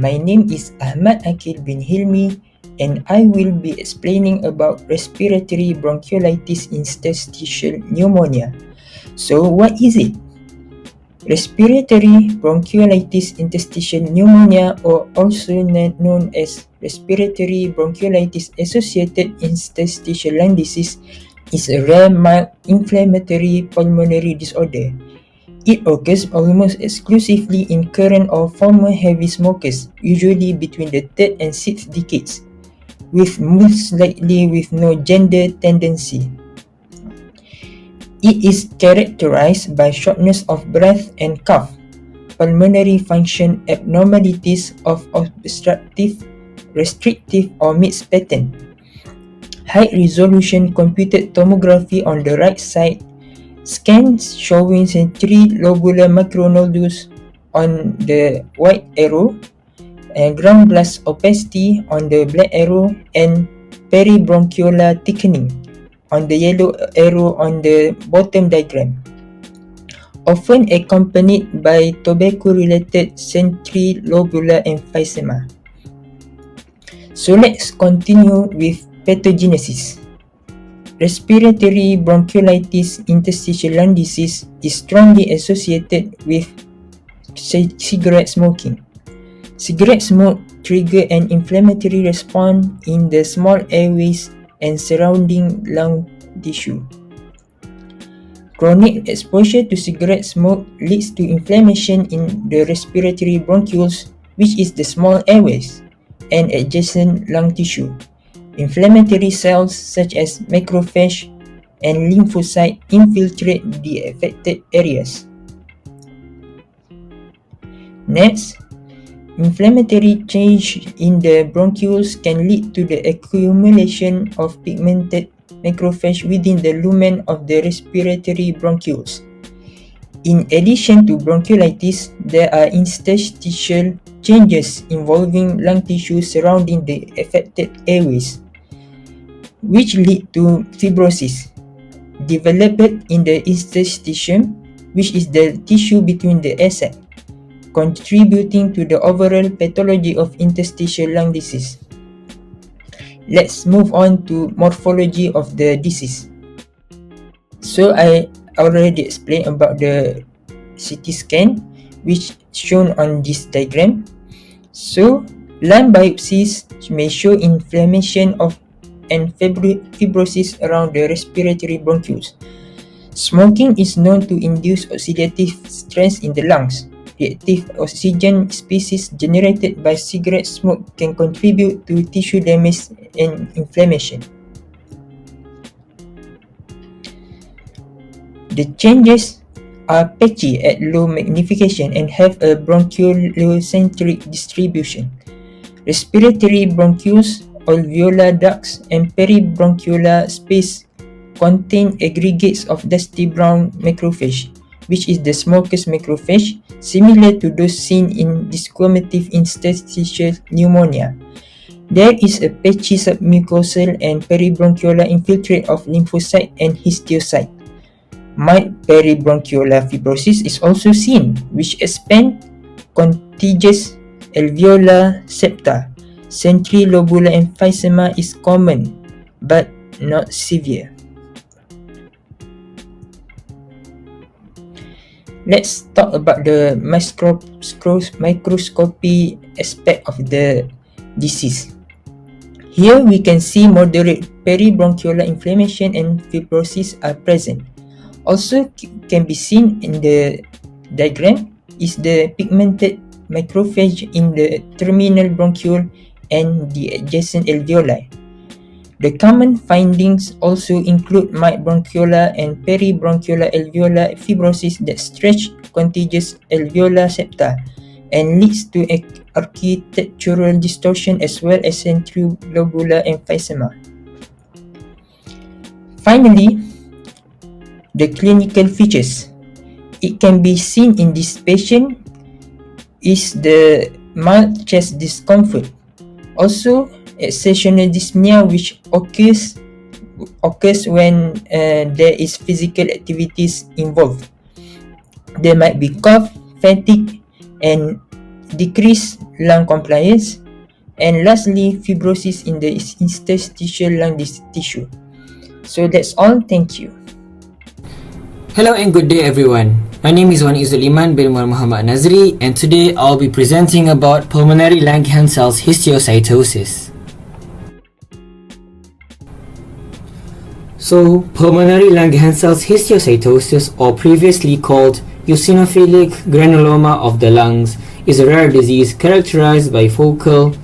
My name is Ahmad Akil bin Hilmi and I will be explaining about respiratory bronchiolitis interstitial pneumonia. So what is it? Respiratory bronchiolitis interstitial pneumonia, or also known as respiratory bronchiolitis associated interstitial lung disease, is a rare mild inflammatory pulmonary disorder. It occurs almost exclusively in current or former heavy smokers, usually between the 3rd and 6th decades, with most likely with no gender tendency. It is characterized by shortness of breath and cough, pulmonary function abnormalities of obstructive, restrictive or mixed pattern, high-resolution computed tomography on the right side, scans showing 3 lobular macronodules on the white arrow, and ground glass opacity on the black arrow, and peribronchiolar thickening on the yellow arrow on the bottom diagram, often accompanied by tobacco-related centrilobular emphysema. So let's continue with pathogenesis. Respiratory bronchiolitis interstitial lung disease is strongly associated with cigarette smoking. Cigarette smoke trigger an inflammatory response in the small airways and surrounding lung tissue. Chronic exposure to cigarette smoke leads to inflammation in the respiratory bronchioles, which is the small airways, and adjacent lung tissue. Inflammatory cells such as macrophage and lymphocyte infiltrate the affected areas. Next, inflammatory change in the bronchioles can lead to the accumulation of pigmented macrophage within the lumen of the respiratory bronchioles. In addition to bronchiolitis, there are interstitial changes involving lung tissue surrounding the affected airways, which lead to fibrosis, developed in the interstitium, which is the tissue between the air sac, contributing to the overall pathology of interstitial lung disease. Let's move on to morphology of the disease. So I already explained about the CT scan, which shown on this diagram. So lung biopsies may show inflammation of and fibrosis around the respiratory bronchioles. Smoking is known to induce oxidative stress in the lungs. Reactive oxygen species generated by cigarette smoke can contribute to tissue damage and inflammation. The changes are patchy at low magnification and have a bronchiolocentric distribution. Respiratory bronchioles, alveolar ducts, and peribronchiolar space contain aggregates of dusty brown macrophage, which is the smoker's macrophage, similar to those seen in desquamative interstitial pneumonia. There is a patchy submucosal and peribronchiolar infiltrate of lymphocyte and histiocyte. Mild peribronchiolar fibrosis is also seen, which expand contiguous alveolar septa. Centrilobular emphysema is common, but not severe. Let's talk about the microscopy aspect of the disease. Here we can see moderate peribronchiolar inflammation and fibrosis are present. Also can be seen in the diagram is the pigmented macrophage in the terminal bronchiole and the adjacent alveoli. The common findings also include mild bronchiolar and peribronchiolar alveolar fibrosis that stretch contiguous alveolar septa and leads to architectural distortion as well as centrilobular emphysema. Finally, the clinical features. It can be seen in this patient is the mild chest discomfort. Also, exertional dyspnea, which occurs when there is physical activities involved. There might be cough, fatigue, and decreased lung compliance. And lastly, fibrosis in the interstitial lung tissue. So that's all. Thank you. Hello and good day everyone. My name is Wan Izzul Iman bin Muhammad Nazri, and today I'll be presenting about pulmonary Langerhans histiocytosis. So, pulmonary Langerhans histiocytosis, or previously called eosinophilic granuloma of the lungs is a rare disease characterized by focal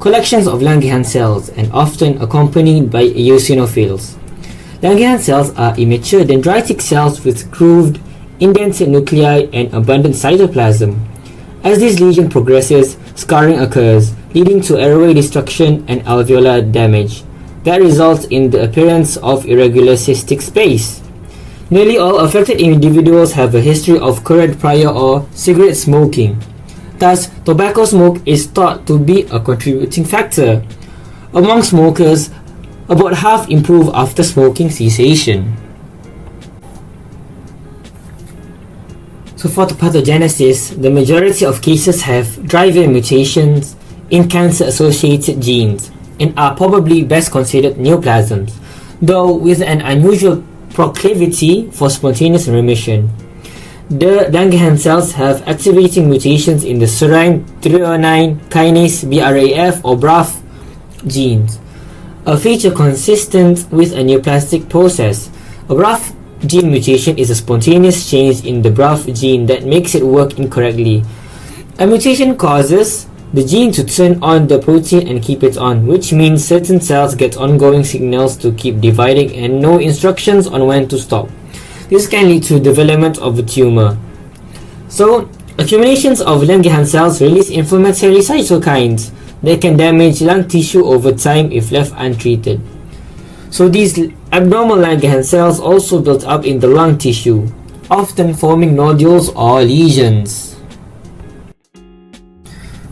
collections of Langerhans cells and often accompanied by eosinophils. Langerhans cells are immature dendritic cells with grooved, indented nuclei and abundant cytoplasm. As this lesion progresses, scarring occurs, leading to airway destruction and alveolar damage. That results in the appearance of irregular cystic space. Nearly all affected individuals have a history of current, prior, or cigarette smoking. Thus, tobacco smoke is thought to be a contributing factor. Among smokers, about half improve after smoking cessation. So for the pathogenesis, the majority of cases have driver mutations in cancer-associated genes and are probably best considered neoplasms, though with an unusual proclivity for spontaneous remission. The Langerhans cells have activating mutations in the serine threonine kinase BRAF or BRAF genes, a feature consistent with a neoplastic process. A BRAF gene mutation is a spontaneous change in the BRAF gene that makes it work incorrectly. A mutation causes the gene to turn on the protein and keep it on, which means certain cells get ongoing signals to keep dividing and no instructions on when to stop. This can lead to development of a tumor. So, accumulations of Langerhans cells release inflammatory cytokines that can damage lung tissue over time if left untreated. So these abnormal Langerhans cells also build up in the lung tissue, often forming nodules or lesions.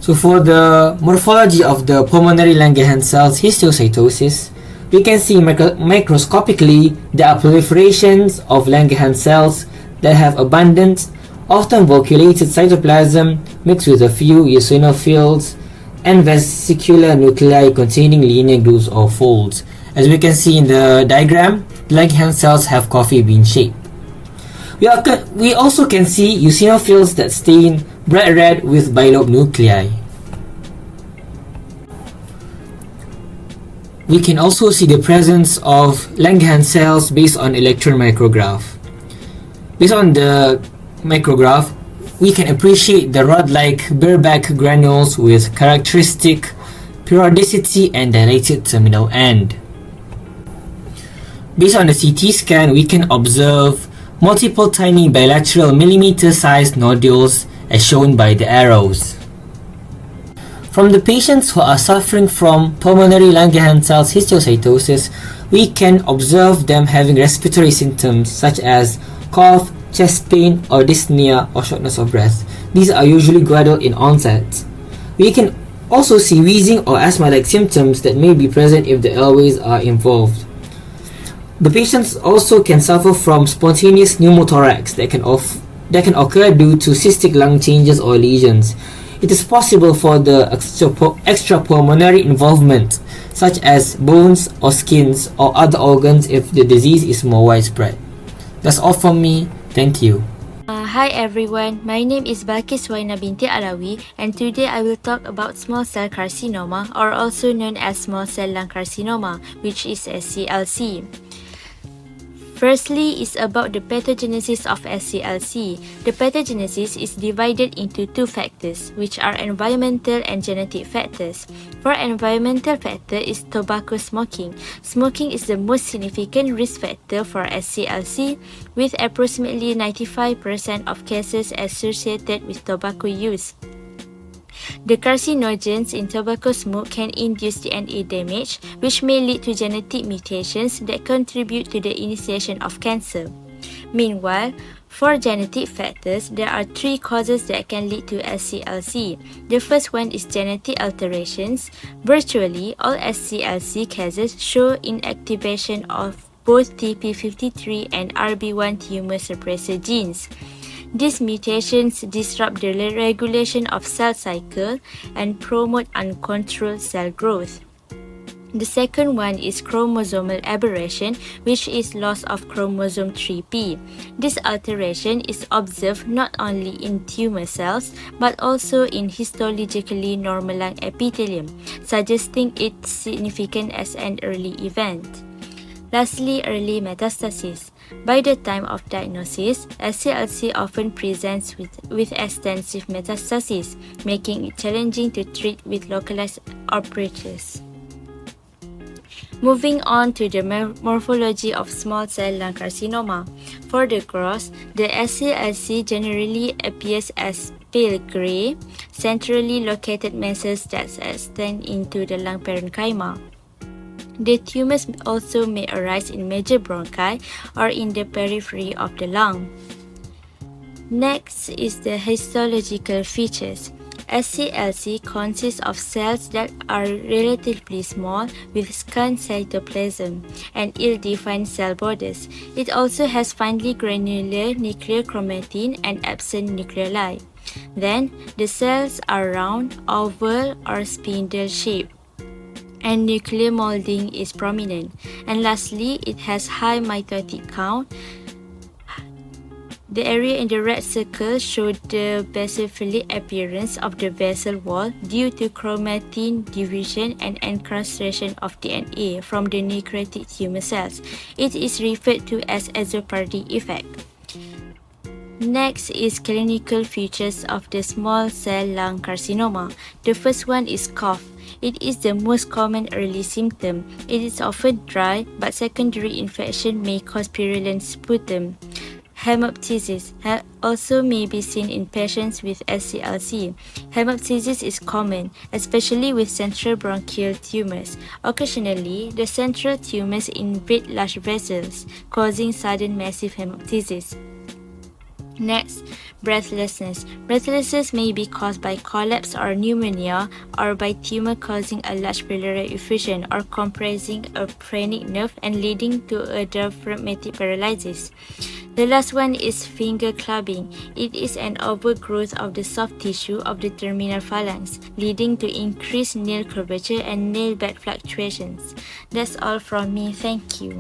So for the morphology of the pulmonary Langerhans cells histiocytosis, we can see microscopically there are proliferations of Langerhans cells that have abundant, often voculated cytoplasm mixed with a few eosinophils and vesicular nuclei containing linear grooves or folds. As we can see in the diagram, Langerhans cells have coffee bean shape. We also can see eosinophils that stain bright red with bilobe nuclei. We can also see the presence of Langerhans cells based on electron micrograph. Based on the micrograph, we can appreciate the rod-like bareback granules with characteristic periodicity and dilated terminal end. Based on the CT scan, we can observe multiple tiny bilateral millimeter-sized nodules as shown by the arrows. From the patients who are suffering from pulmonary Langerhans cells histiocytosis, we can observe them having respiratory symptoms such as cough, chest pain, or dyspnea or shortness of breath. These are usually gradual in onset. We can also see wheezing or asthma-like symptoms that may be present if the airways are involved. The patients also can suffer from spontaneous pneumothorax that can occur due to cystic lung changes or lesions. It is possible for the extrapulmonary involvement, such as bones or skins or other organs if the disease is more widespread. That's all from me. Thank you. Hi everyone, my name is Balkis Waina binti Alawi and today I will talk about small cell carcinoma or also known as small cell lung carcinoma, which is SCLC. Firstly is about the pathogenesis of SCLC. The pathogenesis is divided into two factors, which are environmental and genetic factors. For environmental factor is tobacco smoking. Smoking is the most significant risk factor for SCLC, with approximately 95% of cases associated with tobacco use. The carcinogens in tobacco smoke can induce DNA damage, which may lead to genetic mutations that contribute to the initiation of cancer. Meanwhile, for genetic factors, there are three causes that can lead to SCLC. The first one is genetic alterations. Virtually all SCLC cases show inactivation of both TP53 and RB1 tumor suppressor genes. These mutations disrupt the regulation of cell cycle and promote uncontrolled cell growth. The second one is chromosomal aberration, which is loss of chromosome 3p. This alteration is observed not only in tumor cells but also in histologically normal lung epithelium, suggesting its significance as an early event. Lastly, early metastasis. By the time of diagnosis, SCLC often presents with extensive metastasis, making it challenging to treat with localized approaches. Moving on to the morphology of small cell lung carcinoma. For the growth, the SCLC generally appears as pale gray, centrally located masses that extend into the lung parenchyma. The tumors also may arise in major bronchi or in the periphery of the lung. Next is the histological features. SCLC consists of cells that are relatively small with scant cytoplasm and ill-defined cell borders. It also has finely granular nuclear chromatin and absent nucleoli. Then, the cells are round, oval, or spindle-shaped, and nuclear molding is prominent. And lastly, it has high mitotic count. The area in the red circle shows the basophilic appearance of the vessel wall due to chromatin division and encrustation of DNA from the necrotic tumor cells. It is referred to as Azzopardi effect. Next is clinical features of the small cell lung carcinoma. The first one is cough. It is the most common early symptom. It is often dry, but secondary infection may cause purulent sputum. Hemoptysis also may be seen in patients with SCLC. Hemoptysis is common, especially with central bronchial tumors. Occasionally, the central tumors invade large vessels, causing sudden massive hemoptysis. Next, breathlessness. Breathlessness may be caused by collapse or pneumonia or by tumor causing a large pleural effusion or compressing a phrenic nerve and leading to a diaphragmatic paralysis. The last one is finger clubbing. It is an overgrowth of the soft tissue of the terminal phalanx, leading to increased nail curvature and nail bed fluctuations. That's all from me. Thank you.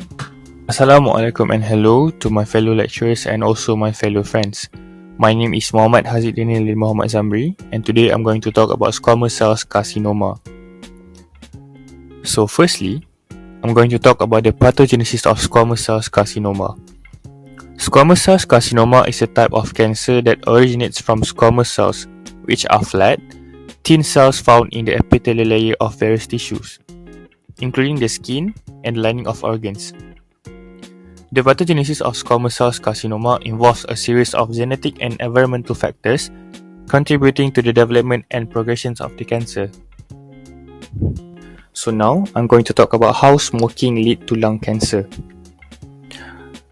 Assalamualaikum and hello to my fellow lecturers and also my fellow friends. My name is Muhammad Hazid Daniel Muhammad Zamri, and today I'm going to talk about squamous cell carcinoma. So firstly, I'm going to talk about the pathogenesis of squamous cell carcinoma. Squamous cell carcinoma is a type of cancer that originates from squamous cells, which are flat, thin cells found in the epithelial layer of various tissues, including the skin and lining of organs. The pathogenesis of squamous cell carcinoma involves a series of genetic and environmental factors contributing to the development and progression of the cancer. So now, I'm going to talk about how smoking leads to lung cancer.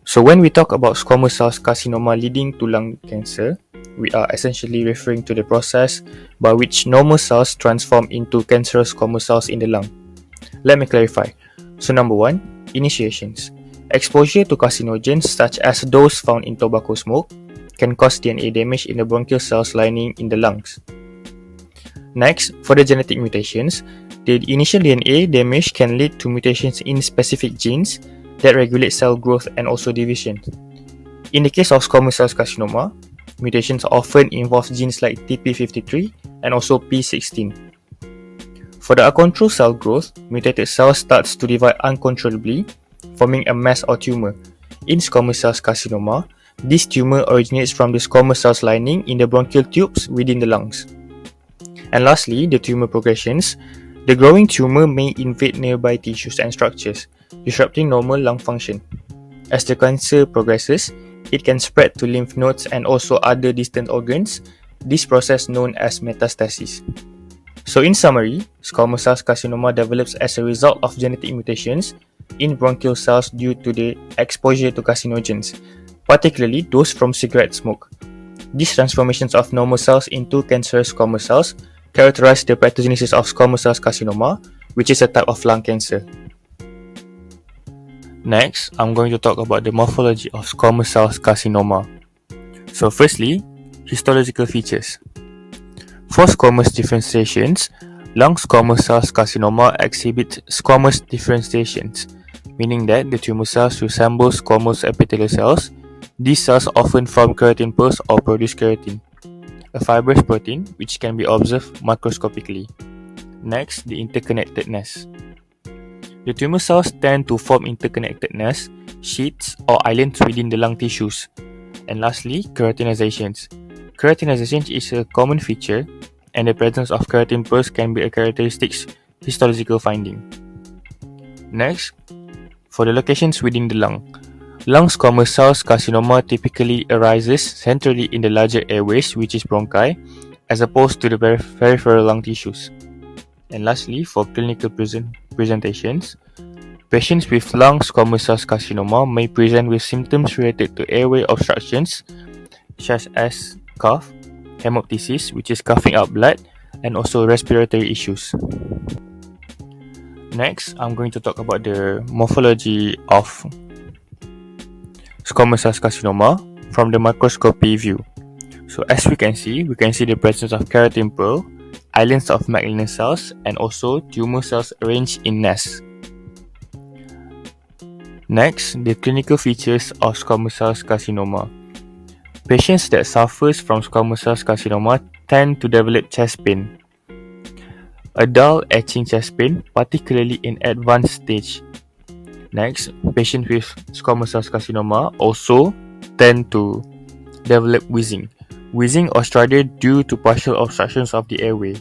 So when we talk about squamous cell carcinoma leading to lung cancer, we are essentially referring to the process by which normal cells transform into cancerous squamous cells in the lung. Let me clarify. So number 1, initiations. Exposure to carcinogens such as those found in tobacco smoke can cause DNA damage in the bronchial cells lining in the lungs. Next, for the genetic mutations, the initial DNA damage can lead to mutations in specific genes that regulate cell growth and also division. In the case of squamous cell carcinoma, mutations often involve genes like TP53 and also P16. For the uncontrolled cell growth, mutated cells starts to divide uncontrollably, forming a mass or tumor. In squamous cell carcinoma, this tumor originates from the squamous cells lining in the bronchial tubes within the lungs. And lastly, the tumor progressions. The growing tumor may invade nearby tissues and structures, disrupting normal lung function. As the cancer progresses, it can spread to lymph nodes and also other distant organs, this process known as metastasis. So in summary, squamous cell carcinoma develops as a result of genetic mutations in bronchial cells due to the exposure to carcinogens, particularly those from cigarette smoke. These transformations of normal cells into cancerous squamous cells characterize the pathogenesis of squamous cell carcinoma, which is a type of lung cancer. Next, I'm going to talk about the morphology of squamous cell carcinoma. So firstly, histological features. For squamous differentiations, lung squamous cell carcinoma exhibits squamous differentiations, meaning that the tumor cells resemble squamous epithelial cells. These cells often form keratin pearls or produce keratin, a fibrous protein which can be observed macroscopically. Next, the interconnectedness. The tumor cells tend to form interconnectedness, sheets, or islands within the lung tissues. And lastly, keratinizations. Keratinization is a common feature, and the presence of keratin pearls can be a characteristic histological finding. Next, for the locations within the lung. Lung squamous cell carcinoma typically arises centrally in the larger airways, which is bronchi, as opposed to the peripheral lung tissues. And lastly, for clinical presentations, patients with lung squamous cell carcinoma may present with symptoms related to airway obstructions, such as cough, hemoptysis, which is coughing up blood, and also respiratory issues. Next, I'm going to talk about the morphology of squamous cell carcinoma from the microscopy view. So as we can see the presence of keratin pearl, islands of malignant cells, and also tumor cells arranged in nests. Next, the clinical features of squamous cell carcinoma. Patients that suffers from squamous cell carcinoma tend to develop chest pain. A dull etching chest pain, particularly in advanced stage. Next, patients with squamous cell carcinoma also tend to develop wheezing. Wheezing or stridor due to partial obstructions of the airway.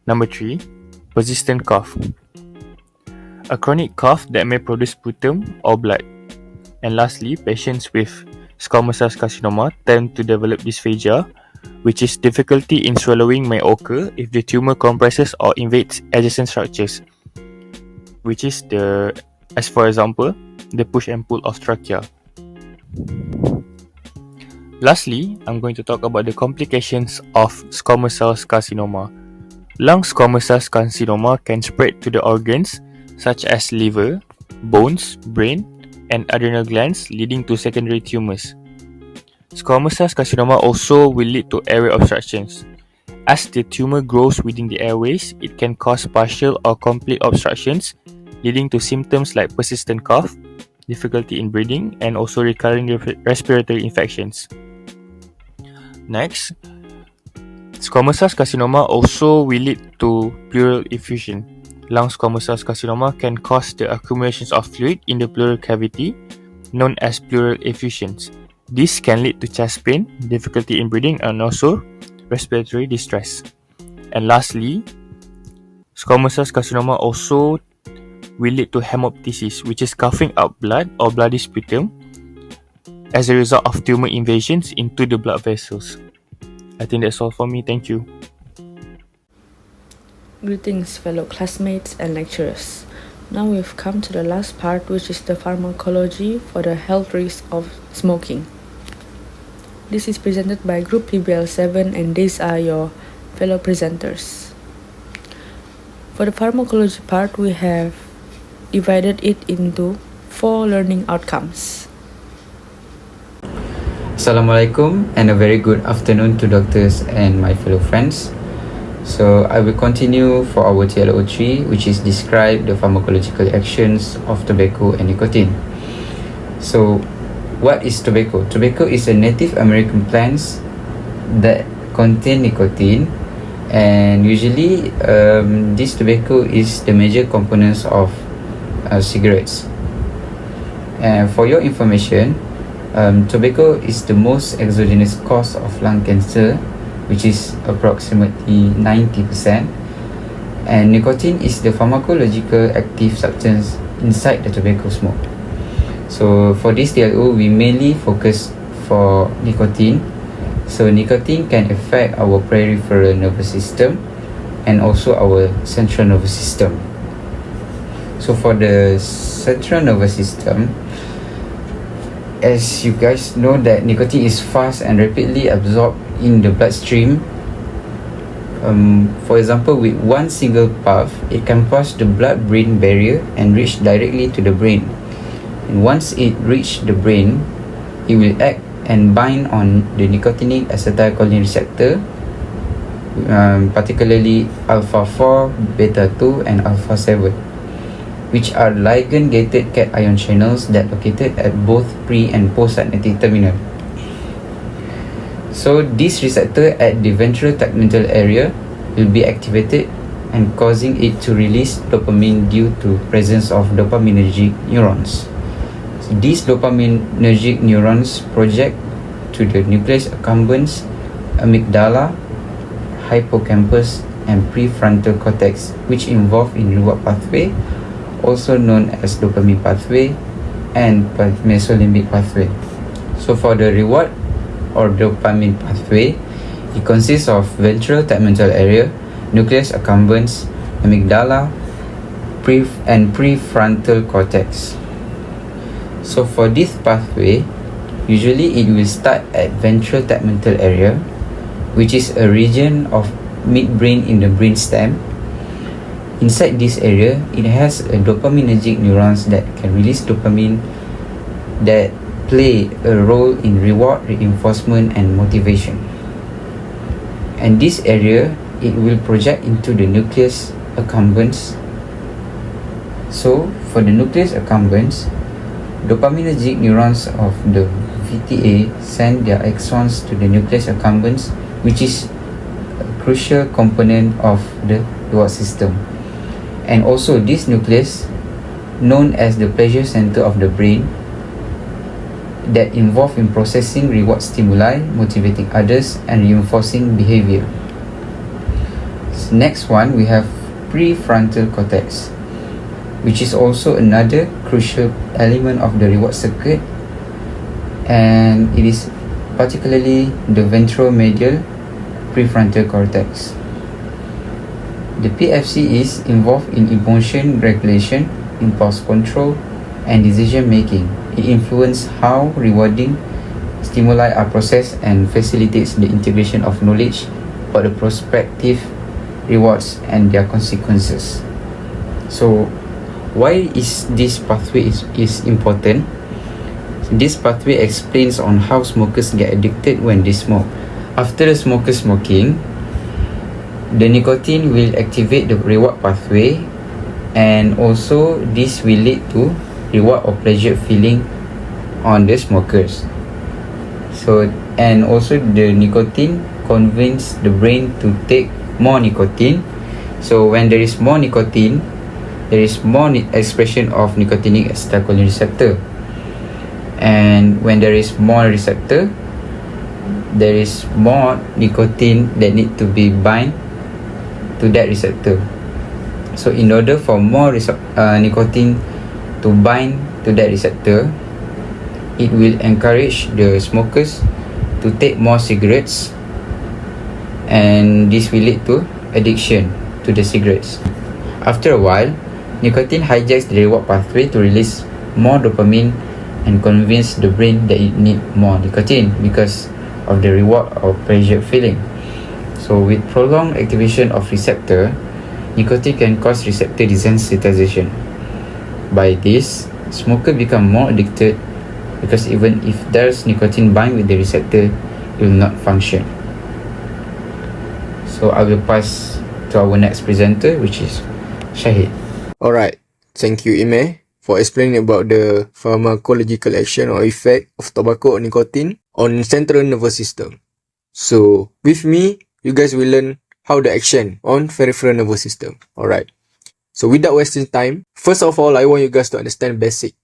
Number 3, persistent cough. A chronic cough that may produce sputum or blood. And lastly, patients with squamous cell carcinoma tend to develop dysphagia, which is difficulty in swallowing may occur if the tumor compresses or invades adjacent structures, which is as for example, the push and pull of trachea. Lastly, I'm going to talk about the complications of squamous cell carcinoma. Lung squamous cell carcinoma can spread to the organs such as liver, bones, brain, and adrenal glands, leading to secondary tumors. Squamous cell carcinoma also will lead to airway obstructions. As the tumor grows within the airways, it can cause partial or complete obstructions, leading to symptoms like persistent cough, difficulty in breathing, and also recurring respiratory infections. Next, squamous cell carcinoma also will lead to pleural effusion. Lung squamous cell carcinoma can cause the accumulations of fluid in the pleural cavity, known as pleural effusions. This can lead to chest pain, difficulty in breathing, and also respiratory distress. And lastly, squamous cell carcinoma also will lead to hemoptysis, which is coughing up blood or bloody sputum as a result of tumor invasions into the blood vessels. I think that's all for me. Thank you. Greetings, fellow classmates and lecturers. Now we've come to the last part, which is the pharmacology for the health risks of smoking. This is presented by Group PBL7, and these are your fellow presenters. For the pharmacology part, we have divided it into 4 learning outcomes. Assalamualaikum and a very good afternoon to doctors and my fellow friends. So I will continue for our TLO3, which is describe the pharmacological actions of tobacco and nicotine. So what is tobacco? Tobacco is a Native American plant that contain nicotine, and usually this tobacco is the major components of cigarettes. And for your information, tobacco is the most exogenous cause of lung cancer, which is approximately 90%, and nicotine is the pharmacological active substance inside the tobacco smoke. So for this TLO, we mainly focus for nicotine. So nicotine can affect our peripheral nervous system and also our central nervous system. So for the central nervous system, as you guys know that nicotine is fast and rapidly absorbed in the bloodstream. For example, with one single puff, it can pass the blood-brain barrier and reach directly to the brain. And once it reaches the brain, it will act and bind on the nicotinic acetylcholine receptor, particularly alpha-4, beta-2, and alpha-7, which are ligand-gated cation channels that located at both pre- and post-synaptic terminal. So this receptor at the ventral tegmental area will be activated and causing it to release dopamine due to presence of dopaminergic neurons. So these dopaminergic neurons project to the nucleus accumbens, amygdala, hippocampus, and prefrontal cortex, which involve in reward pathway, also known as dopamine pathway and mesolimbic pathway. So for the reward or dopamine pathway, it consists of ventral tegmental area, nucleus accumbens, amygdala, and prefrontal cortex. So for this pathway, usually it will start at ventral tegmental area, which is a region of midbrain in the brainstem. Inside this area, it has a dopaminergic neurons that can release dopamine that play a role in reward, reinforcement, and motivation. And this area, it will project into the nucleus accumbens. So for the nucleus accumbens, dopaminergic neurons of the VTA send their axons to the nucleus accumbens, which is a crucial component of the reward system. And also this nucleus, known as the pleasure center of the brain, that involved in processing reward stimuli, motivating others, and reinforcing behavior. So next one, we have prefrontal cortex, which is also another crucial element of the reward circuit, and it is particularly the ventromedial prefrontal cortex. The PFC is involved in emotion regulation, impulse control, and decision making. It influences how rewarding stimuli are processed and facilitates the integration of knowledge about the prospective rewards and their consequences. So why is this pathway is important? This pathway explains on how smokers get addicted when they smoke. After the smoker smoking, the nicotine will activate the reward pathway, and also this will lead to reward or pleasure feeling on the smokers. So, and also the nicotine convinces the brain to take more nicotine. So when there is more nicotine, there is more expression of nicotinic acetylcholine receptor, and when there is more receptor, there is more nicotine that need to be bind to that receptor. So in order for more nicotine to bind to that receptor, it will encourage the smokers to take more cigarettes, and this will lead to addiction to the cigarettes. After a while, nicotine hijacks the reward pathway to release more dopamine and convince the brain that it needs more nicotine because of the reward or pleasure feeling. So with prolonged activation of receptor, nicotine can cause receptor desensitization. By this, smoker become more addicted because even if there's nicotine bind with the receptor, it will not function. So I will pass to our next presenter, which is Shahid. Alright, thank you Ime for explaining about the pharmacological action or effect of tobacco or nicotine on central nervous system. So with me, you guys will learn how the action on peripheral nervous system. Alright, so without wasting time, first of all, I want you guys to understand basic.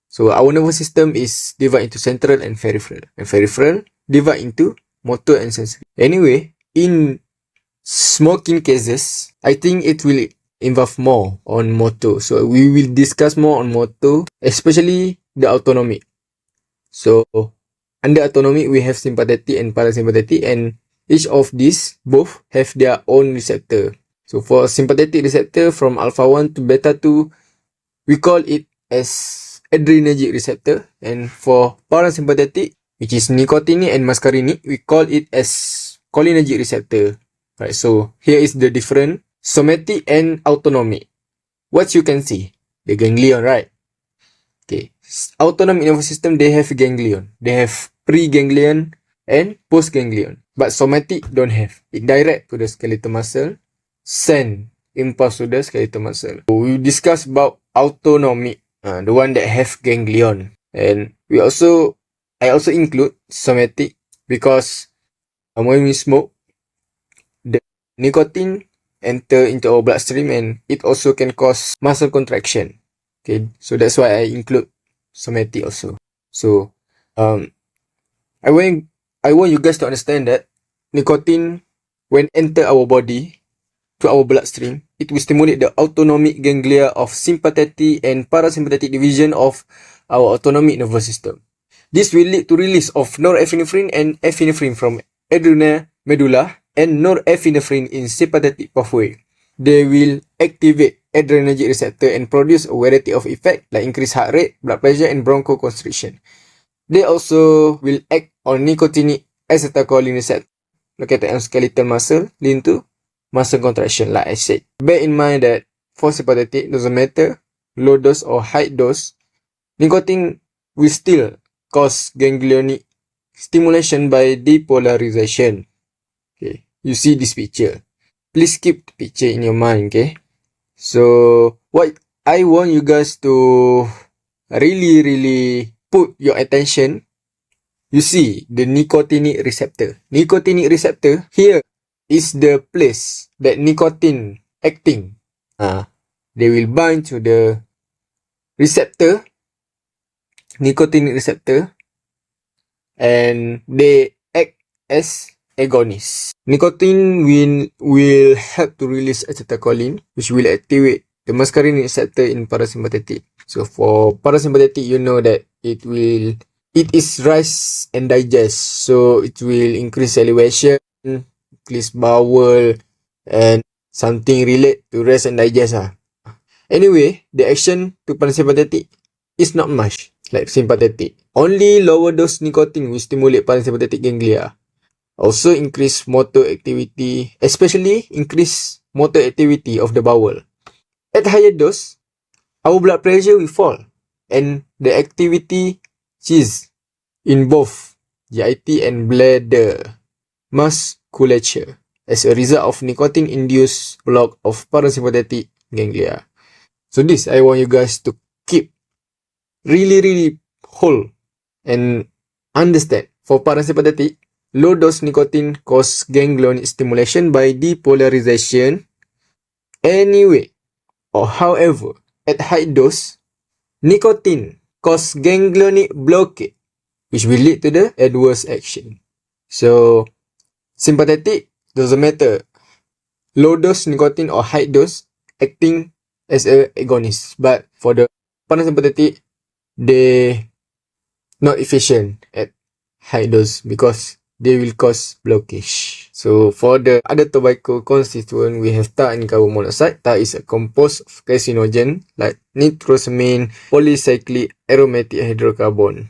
So our nervous system is divided into central and peripheral, and peripheral divide into motor and sensory. Anyway, in smoking cases, I think it will involve more on motor. So we will discuss more on motor, especially the autonomic. So under autonomic, we have sympathetic and parasympathetic, and each of these both have their own receptor. So for sympathetic receptor from alpha 1 to beta 2, we call it as adrenergic receptor, and for parasympathetic, which is nicotinic and muscarinic, we call it as cholinergic receptor. Right, so here is the different somatic and autonomic. What you can see, the ganglion, right? Okay, autonomic nervous system, they have ganglion. They have preganglion and postganglion, but somatic don't have. It direct to the skeletal muscle, send impulse to the skeletal muscle. We discuss about autonomic, the one that have ganglion, and I also include somatic because when we smoke, the nicotine enter into our bloodstream, and it also can cause muscle contraction. Okay, so that's why I include somatic also. So I want you guys to understand that nicotine, when enter our body to our bloodstream, it will stimulate the autonomic ganglia of sympathetic and parasympathetic division of our autonomic nervous system. This will lead to release of norepinephrine and epinephrine from adrenal medulla and norepinephrine in sympathetic pathway. They will activate adrenergic receptor and produce a variety of effects like increased heart rate, blood pressure, and bronchoconstriction. They also will act on nicotinic acetylcholine receptor located on skeletal muscle, leading to muscle contraction, like I said. Bear in mind that for sympathetic, doesn't matter low dose or high dose, nicotine will still cause ganglionic stimulation by depolarization. Okay, you see this picture. Please keep the picture in your mind, okay? So, what I want you guys to really put your attention, you see the nicotinic receptor. Nicotinic receptor here is the place that nicotine acting. They will bind to the receptor, nicotinic receptor, and they act as agonists. Nicotine will help to release acetylcholine, which will activate the muscarinic receptor in parasympathetic. So for parasympathetic, you know that it is rise and digest. So it will increase salivation, increase bowel, and something relate to rest and digest. Anyway, the action to parasympathetic is not much like sympathetic. Only lower dose nicotine will stimulate parasympathetic ganglia. Also increase motor activity, especially increase motor activity of the bowel. At higher dose, our blood pressure will fall and the activity cease in both GIT and bladder musculature as a result of nicotine-induced block of parasympathetic ganglia. So this, I want you guys to keep really hold and understand. For parasympathetic, low dose nicotine cause ganglionic stimulation by depolarization anyway, or however, at high dose, nicotine cause ganglionic blockade, which will lead to the adverse action. So, sympathetic, doesn't matter, low dose nicotine or high dose, acting as a agonist. But for the parasympathetic, they not efficient at high dose because they will cause blockage. So for the other tobacco constituent, we have tar and carbon monoxide. Tar is a compost of carcinogen like nitrosamine, polycyclic aromatic hydrocarbon.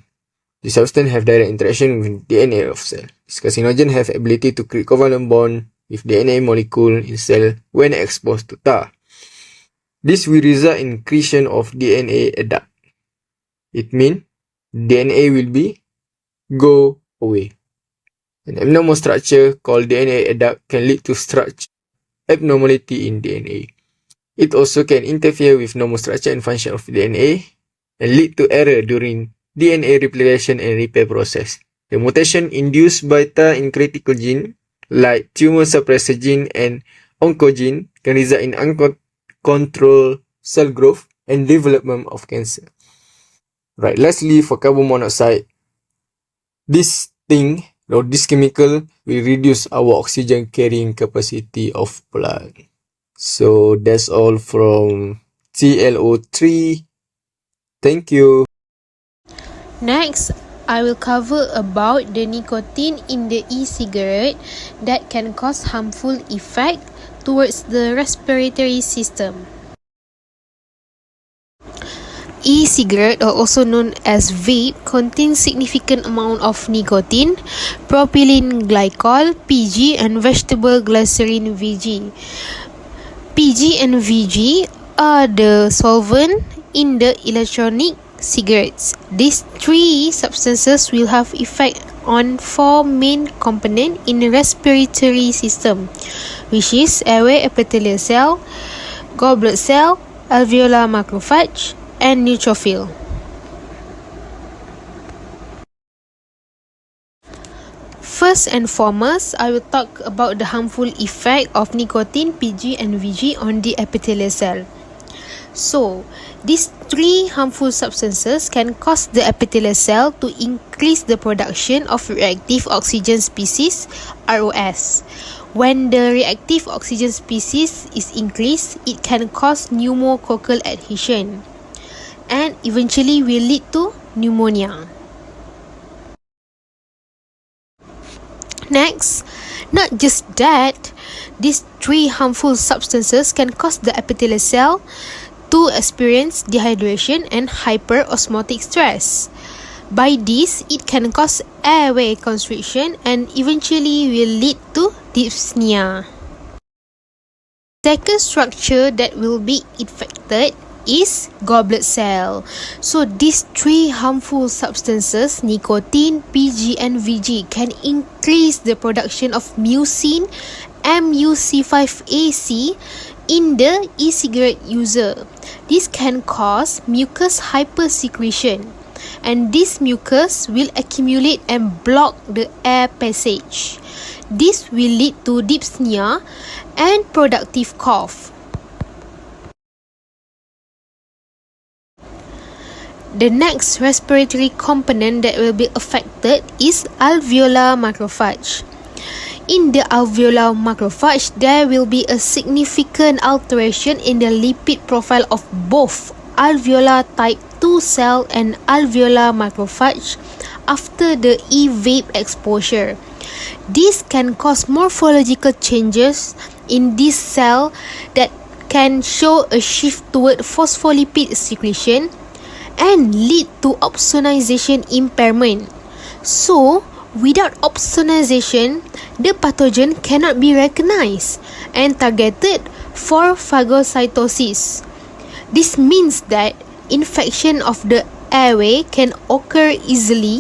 The substance have direct interaction with DNA of cell. This carcinogen have ability to create covalent bond with DNA molecule in cell when exposed to tar. This will result in creation of DNA adduct. It means DNA will be go away. An abnormal structure called DNA adduct can lead to structure abnormality in DNA. It also can interfere with normal structure and function of DNA and lead to error during DNA replication and repair process. The mutation induced by tar in critical gene like tumor suppressor gene and oncogene can result in uncontrolled cell growth and development of cancer. Right, lastly, for carbon monoxide, this chemical will reduce our oxygen carrying capacity of blood. So that's all from TLO3. Thank you. Next, I will cover about the nicotine in the e-cigarette that can cause harmful effect towards the respiratory system. E-cigarette, or also known as vape, contains significant amount of nicotine, propylene glycol (PG), and vegetable glycerin (VG). PG and VG are the solvent in the electronic cigarettes. These three substances will have effect on four main components in the respiratory system, which is airway epithelial cell, gallbladder cell, alveolar macrophage, and neutrophil. First and foremost, I will talk about the harmful effect of nicotine, PG and VG on the epithelial cell. So, these three harmful substances can cause the epithelial cell to increase the production of reactive oxygen species, ROS. When the reactive oxygen species is increased, it can cause pneumococcal adhesion and eventually will lead to pneumonia. Next, not just that, these three harmful substances can cause the epithelial cell to experience dehydration and hyperosmotic stress. By this, it can cause airway constriction and eventually will lead to dyspnea. Second structure that will be affected is goblet cell. So these three harmful substances, nicotine, PG and VG, can increase the production of mucin, MUC5AC, in the e-cigarette user. This can cause mucus hypersecretion, and this mucus will accumulate and block the air passage. This will lead to dyspnea and productive cough. The next respiratory component that will be affected is alveolar macrophage. In the alveolar macrophage, there will be a significant alteration in the lipid profile of both alveolar type 2 cell and alveolar macrophage after the e-vape exposure. This can cause morphological changes in this cell that can show a shift toward phospholipid secretion and lead to opsonization impairment. So, without opsonization, the pathogen cannot be recognized and targeted for phagocytosis. This means that infection of the airway can occur easily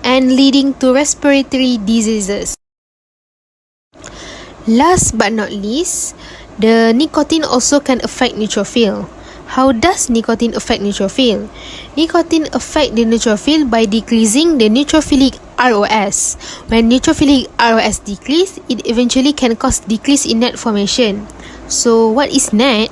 and leading to respiratory diseases. Last but not least, the nicotine also can affect neutrophil. How does nicotine affect neutrophil? Nicotine affect the neutrophil by decreasing the neutrophilic ROS. When neutrophilic ROS decrease, it eventually can cause decrease in NAT formation. So what is NAT?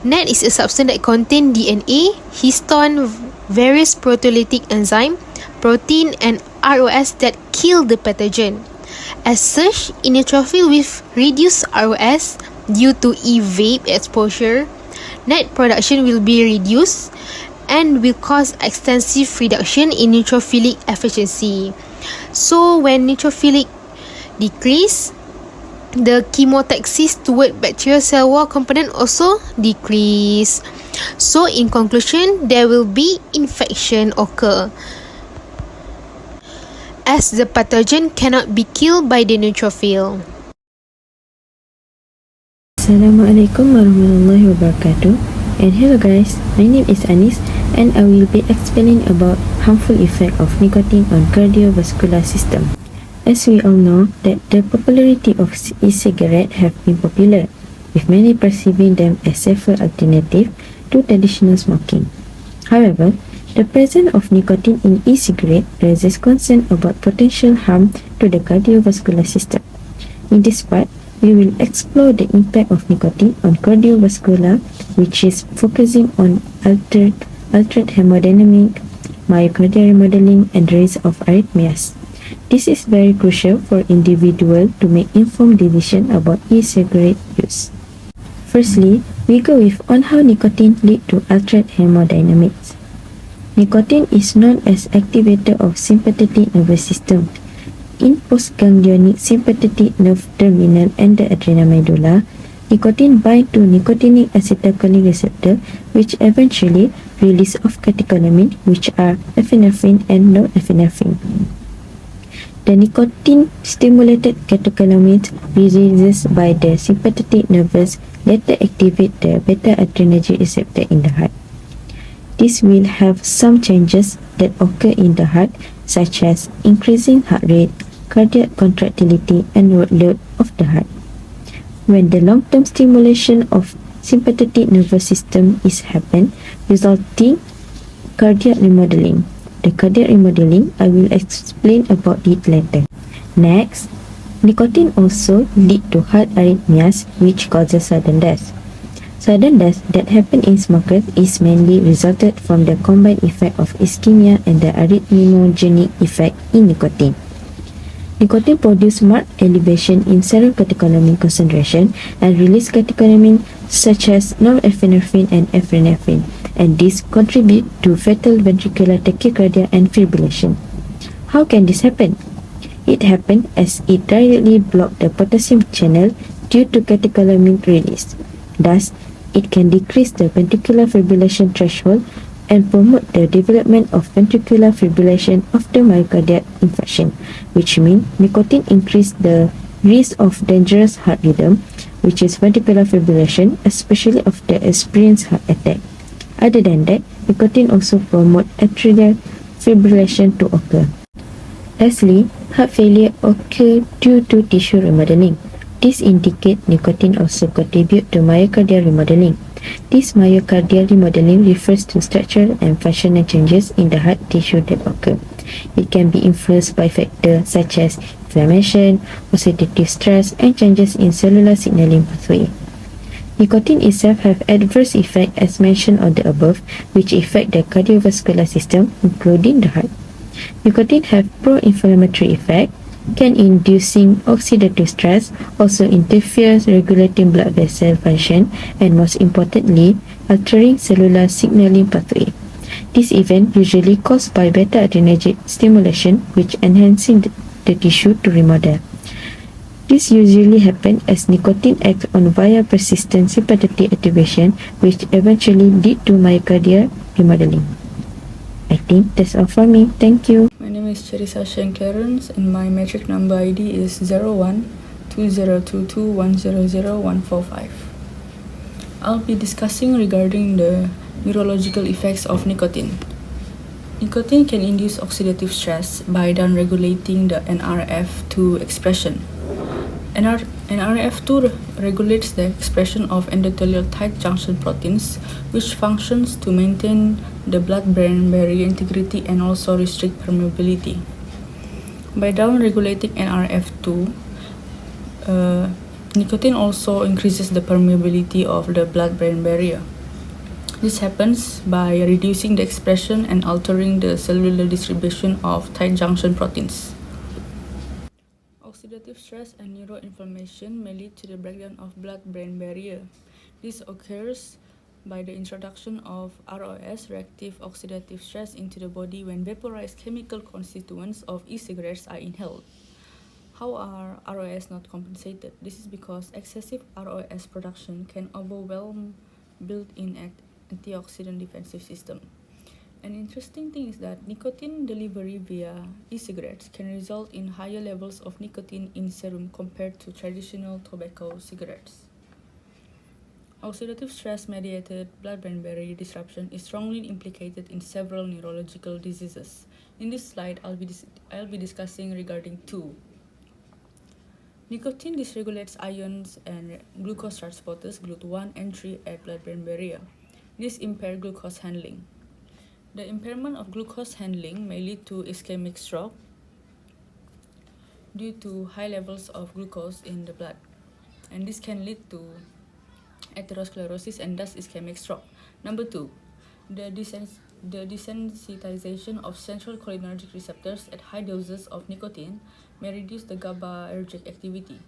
NAT is a substance that contains DNA, histone, various proteolytic enzyme, protein and ROS that kill the pathogen. As such, in neutrophil with reduced ROS due to e-vape exposure, NAT production will be reduced and will cause extensive reduction in neutrophilic efficiency. So when neutrophilic decrease, the chemotaxis toward bacterial cell wall component also decrease. So in conclusion, there will be infection occur, as the pathogen cannot be killed by the neutrophil. Assalamualaikum warahmatullahi wabarakatuh. And hello guys, my name is Anis and I will be explaining about harmful effect of nicotine on cardiovascular system. As we all know that the popularity of e-cigarette have been popular, with many perceiving them as safer alternative to traditional smoking. However, the presence of nicotine in e-cigarette raises concern about potential harm to the cardiovascular system. In this part, we will explore the impact of nicotine on cardiovascular, which is focusing on altered hemodynamic, myocardial remodeling, and risk of arrhythmias. This is very crucial for individuals to make informed decisions about e-cigarette use. Firstly, we go with on how nicotine lead to altered hemodynamics. Nicotine is known as activator of sympathetic nervous system. In postganglionic sympathetic nerve terminal and the adrenal medulla, nicotine bind to nicotinic acetylcholine receptor, which eventually release of catecholamine, which are epinephrine and norepinephrine. The nicotine-stimulated catecholamines releases by the sympathetic nerves later activate the beta-adrenergic receptor in the heart. This will have some changes that occur in the heart, such as increasing heart rate, cardiac contractility, and workload of the heart. When the long-term stimulation of sympathetic nervous system is happen, resulting cardiac remodeling. The cardiac remodeling, I will explain about it later. Next, nicotine also lead to heart arrhythmias which causes sudden death. Sudden death that happen in smokers is mainly resulted from the combined effect of ischemia and the arrhythmogenic effect in nicotine. Nicotine produces marked elevation in serum catecholamine concentration and release catecholamine such as norepinephrine and epinephrine, and this contribute to fatal ventricular tachycardia and fibrillation. How can this happen? It happens as it directly blocks the potassium channel due to catecholamine release. Thus, it can decrease the ventricular fibrillation threshold and promote the development of ventricular fibrillation of the myocardial infarction, which means nicotine increase the risk of dangerous heart rhythm, which is ventricular fibrillation, especially of the experienced heart attack. Other than that, nicotine also promote atrial fibrillation to occur. Lastly, heart failure occurs due to tissue remodeling. This indicates nicotine also contributes to myocardial remodeling. This myocardial remodeling refers to structural and functional changes in the heart tissue that occur. It can be influenced by factors such as inflammation, oxidative stress, and changes in cellular signaling pathway. Nicotine itself has adverse effects as mentioned on the above, which affect the cardiovascular system, including the heart. Nicotine have pro-inflammatory effect, can inducing oxidative stress, also interferes regulating blood vessel function, and most importantly, altering cellular signaling pathway. This event usually caused by beta-adrenergic stimulation, which enhancing the tissue to remodel. This usually happens as nicotine acts on via persistent sympathetic activation, which eventually lead to myocardial remodeling. I think that's all from me. Thank you. My name is Cherisa Shankarans and my metric number ID is 012022100145. I'll be discussing regarding the neurological effects of nicotine. Nicotine can induce oxidative stress by downregulating the NRF2 expression. NRF2 regulates the expression of endothelial tight junction proteins, which functions to maintain the blood-brain barrier integrity and also restrict permeability. By downregulating NRF2, nicotine also increases the permeability of the blood-brain barrier. This happens by reducing the expression and altering the cellular distribution of tight junction proteins. Oxidative stress and neuroinflammation may lead to the breakdown of blood-brain barrier. This occurs by the introduction of ROS, reactive oxidative stress, into the body when vaporized chemical constituents of e-cigarettes are inhaled. How are ROS not compensated? This is because excessive ROS production can overwhelm built-in antioxidant defensive system. An interesting thing is that nicotine delivery via e-cigarettes can result in higher levels of nicotine in serum compared to traditional tobacco cigarettes. Oxidative stress-mediated blood-brain barrier disruption is strongly implicated in several neurological diseases. In this slide, I'll be discussing regarding two. Nicotine dysregulates ions and glucose transporters GLUT1 and 3 at blood-brain barrier. This impairs glucose handling. The impairment of glucose handling may lead to ischemic stroke due to high levels of glucose in the blood, and this can lead to atherosclerosis and thus ischemic stroke. Number 2, the desensitization of central cholinergic receptors at high doses of nicotine may reduce the GABAergic activity,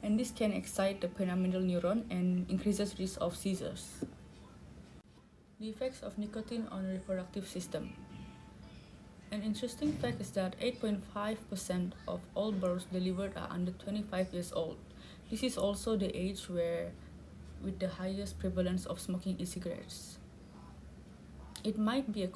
and this can excite the pyramidal neuron and increases risk of seizures. The effects of nicotine on the reproductive system. An interesting fact is that 8.5% of all births delivered are under 25 years old. This is also the age with the highest prevalence of smoking e-cigarettes. It might be a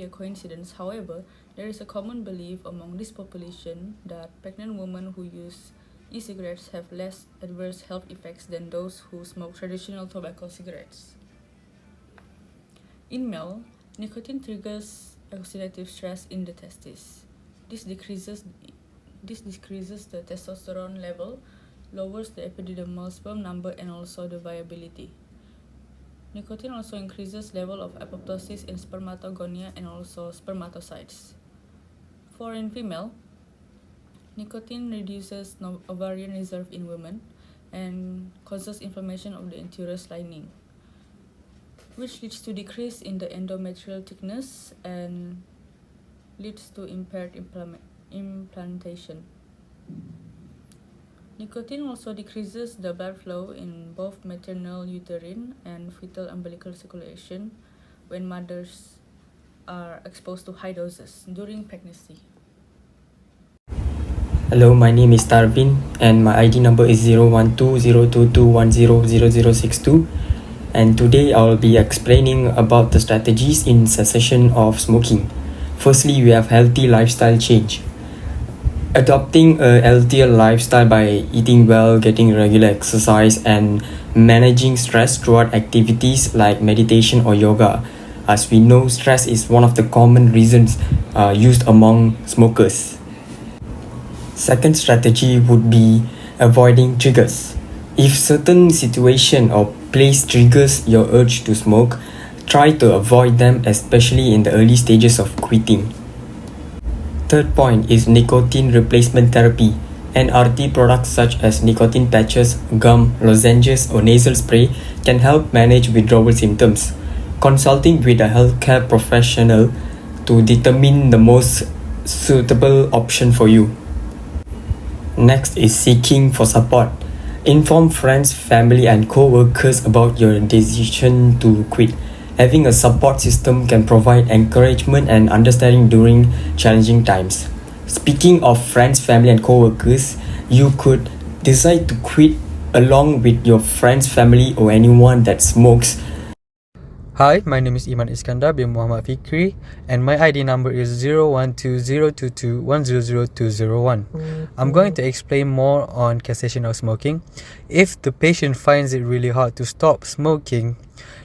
coincidence, however, there is a common belief among this population that pregnant women who use e-cigarettes have less adverse health effects than those who smoke traditional tobacco cigarettes. In male, nicotine triggers oxidative stress in the testes. This decreases the testosterone level, lowers the epididymal sperm number, and also the viability. Nicotine also increases level of apoptosis in spermatogonia and also spermatocytes. For in female, Nicotine reduces ovarian reserve in women and causes inflammation of the uterus lining, which leads to decrease in the endometrial thickness and leads to impaired implantation. Nicotine also decreases the blood flow in both maternal uterine and fetal umbilical circulation when mothers are exposed to high doses during pregnancy. Hello, my name is Tarvin and my ID number is 012022100062, and today I will be explaining about the strategies in cessation of smoking. Firstly, we have healthy lifestyle change. Adopting a healthier lifestyle by eating well, getting regular exercise, and managing stress throughout activities like meditation or yoga. As we know, stress is one of the common reasons used among smokers. Second strategy would be avoiding triggers. If certain situation or place triggers your urge to smoke, try to avoid them, especially in the early stages of quitting. Third point is nicotine replacement therapy. NRT products such as nicotine patches, gum, lozenges, or nasal spray can help manage withdrawal symptoms. Consulting with a healthcare professional to determine the most suitable option for you. Next is seeking for support. Inform friends, family, and co-workers about your decision to quit. Having a support system can provide encouragement and understanding during challenging times. Speaking of friends, family, and co-workers, you could decide to quit along with your friends, family, or anyone that smokes. Hi, my name is Iman Iskandar bin Muhammad Fikri, and my ID number is 012022100201. I'm going to explain more on cessation of smoking. If the patient finds it really hard to stop smoking,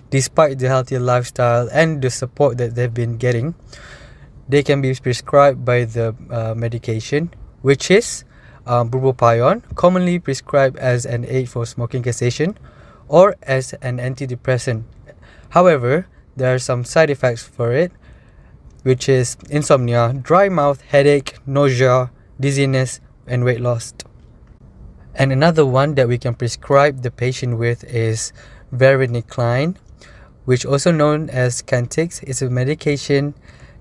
despite the healthy lifestyle and the support that they've been getting, they can be prescribed by the medication, which is bupropion, commonly prescribed as an aid for smoking cessation or as an antidepressant. However, there are some side effects for it, which is insomnia, dry mouth, headache, nausea, dizziness, and weight loss. And another one that we can prescribe the patient with is varenicline, which also known as Chantix. Is a medication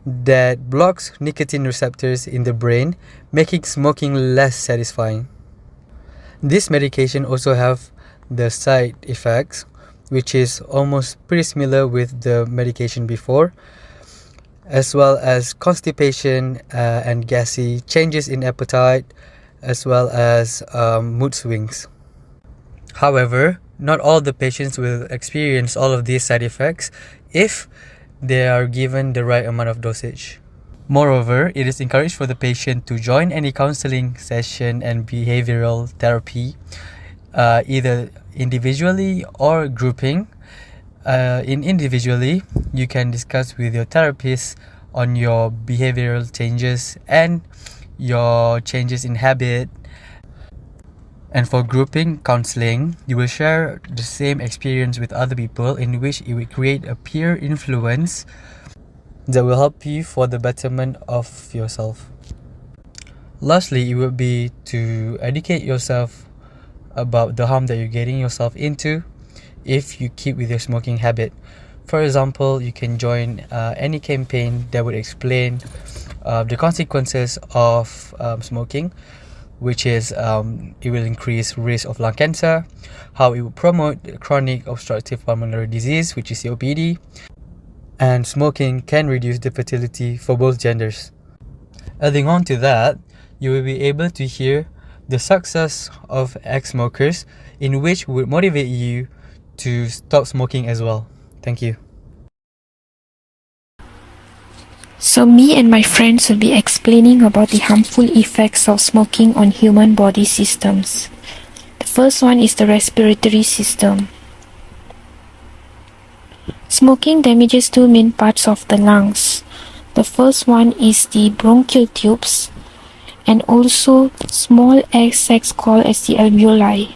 that blocks nicotine receptors in the brain, making smoking less satisfying. This medication also have the side effects, which is almost pretty similar with the medication before, as well as constipation and gassy, changes in appetite, as well as mood swings. However, not all the patients will experience all of these side effects if they are given the right amount of dosage. Moreover, it is encouraged for the patient to join any counseling session and behavioral therapy, either individually or grouping. Individually, you can discuss with your therapist on your behavioral changes and your changes in habit. And for grouping counseling, you will share the same experience with other people, in which it will create a peer influence that will help you for the betterment of yourself. Lastly, it will be to educate yourself about the harm that you're getting yourself into if you keep with your smoking habit. For example, you can join any campaign that would explain the consequences of smoking, which is it will increase risk of lung cancer, how it will promote chronic obstructive pulmonary disease, which is COPD, and smoking can reduce the fertility for both genders. Adding on to that, you will be able to hear the success of ex-smokers, in which would motivate you to stop smoking as well. Thank you. So me and my friends will be explaining about the harmful effects of smoking on human body systems. The first one is the respiratory system. Smoking damages two main parts of the lungs. The first one is the bronchial tubes and also small air sacs called as the alveoli.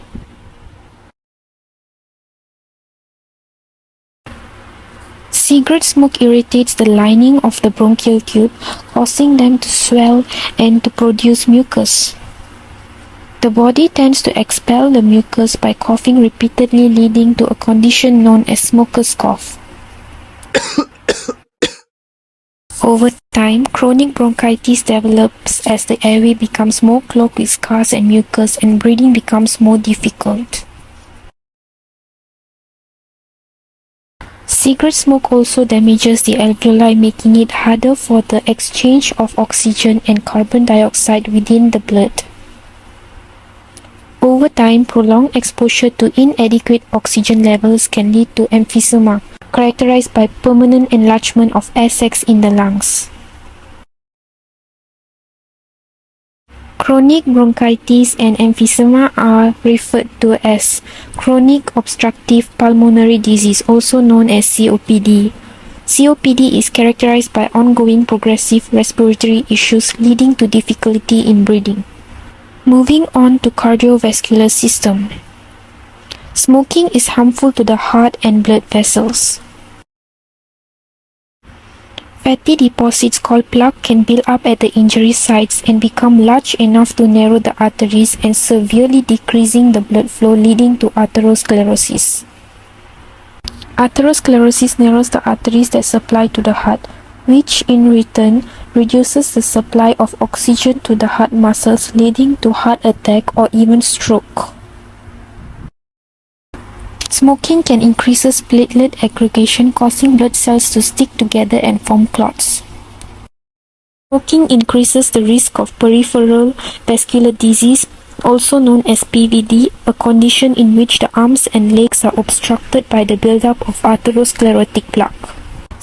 Cigarette smoke irritates the lining of the bronchial tube, causing them to swell and to produce mucus. The body tends to expel the mucus by coughing repeatedly, leading to a condition known as smoker's cough. Over time, chronic bronchitis develops as the airway becomes more clogged with scars and mucus, and breathing becomes more difficult. Cigarette smoke also damages the alveoli, making it harder for the exchange of oxygen and carbon dioxide within the blood. Over time, prolonged exposure to inadequate oxygen levels can lead to emphysema, characterized by permanent enlargement of air sacs in the lungs. Chronic bronchitis and emphysema are referred to as chronic obstructive pulmonary disease, also known as COPD. COPD is characterized by ongoing progressive respiratory issues leading to difficulty in breathing. Moving on to cardiovascular system. Smoking is harmful to the heart and blood vessels. Fatty deposits called plaque can build up at the injury sites and become large enough to narrow the arteries and severely decreasing the blood flow, leading to atherosclerosis. Atherosclerosis narrows the arteries that supply to the heart, which in return reduces the supply of oxygen to the heart muscles, leading to heart attack or even stroke. Smoking can increase platelet aggregation, causing blood cells to stick together and form clots. Smoking increases the risk of peripheral vascular disease, also known as PVD, a condition in which the arms and legs are obstructed by the buildup of atherosclerotic plaque.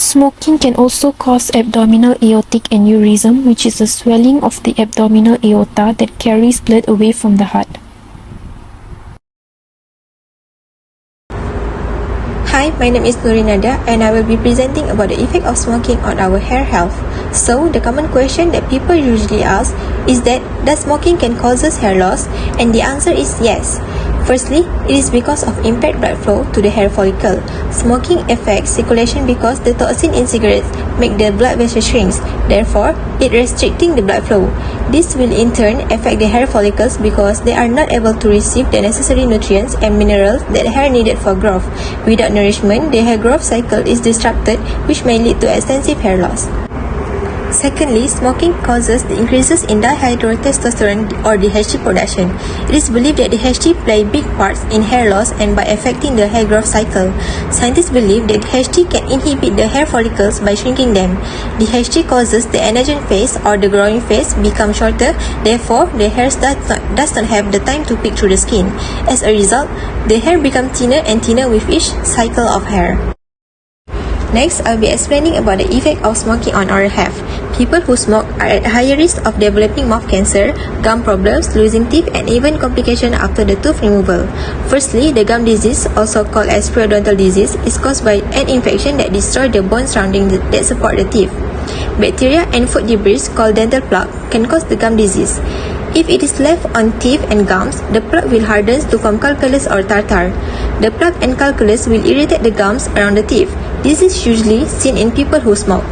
Smoking can also cause abdominal aortic aneurysm, which is a swelling of the abdominal aorta that carries blood away from the heart. Hi, my name is Nurinada and I will be presenting about the effect of smoking on our hair health. So, the common question that people usually ask is that does smoking can cause hair loss? And the answer is yes. Firstly, it is because of impaired blood flow to the hair follicle. Smoking affects circulation because the toxin in cigarettes make the blood vessel shrinks. Therefore, it restricting the blood flow. This will in turn affect the hair follicles because they are not able to receive the necessary nutrients and minerals that hair needed for growth. Without nourishment, the hair growth cycle is disrupted, which may lead to extensive hair loss. Secondly, smoking causes the increases in dihydrotestosterone or DHT production. It is believed that DHT play big parts in hair loss and by affecting the hair growth cycle. Scientists believe that DHT can inhibit the hair follicles by shrinking them. DHT causes the anagen phase or the growing phase become shorter, therefore the hair does not have the time to peek through the skin. As a result, the hair becomes thinner and thinner with each cycle of hair. Next, I'll be explaining about the effect of smoking on oral health. People who smoke are at higher risk of developing mouth cancer, gum problems, losing teeth, and even complications after the tooth removal. Firstly, the gum disease, also called as periodontal disease, is caused by an infection that destroys the bones surrounding that support the teeth. Bacteria and food debris called dental plaque can cause the gum disease. If it is left on teeth and gums, the plaque will harden to form calculus or tartar. The plaque and calculus will irritate the gums around the teeth. This is usually seen in people who smoke.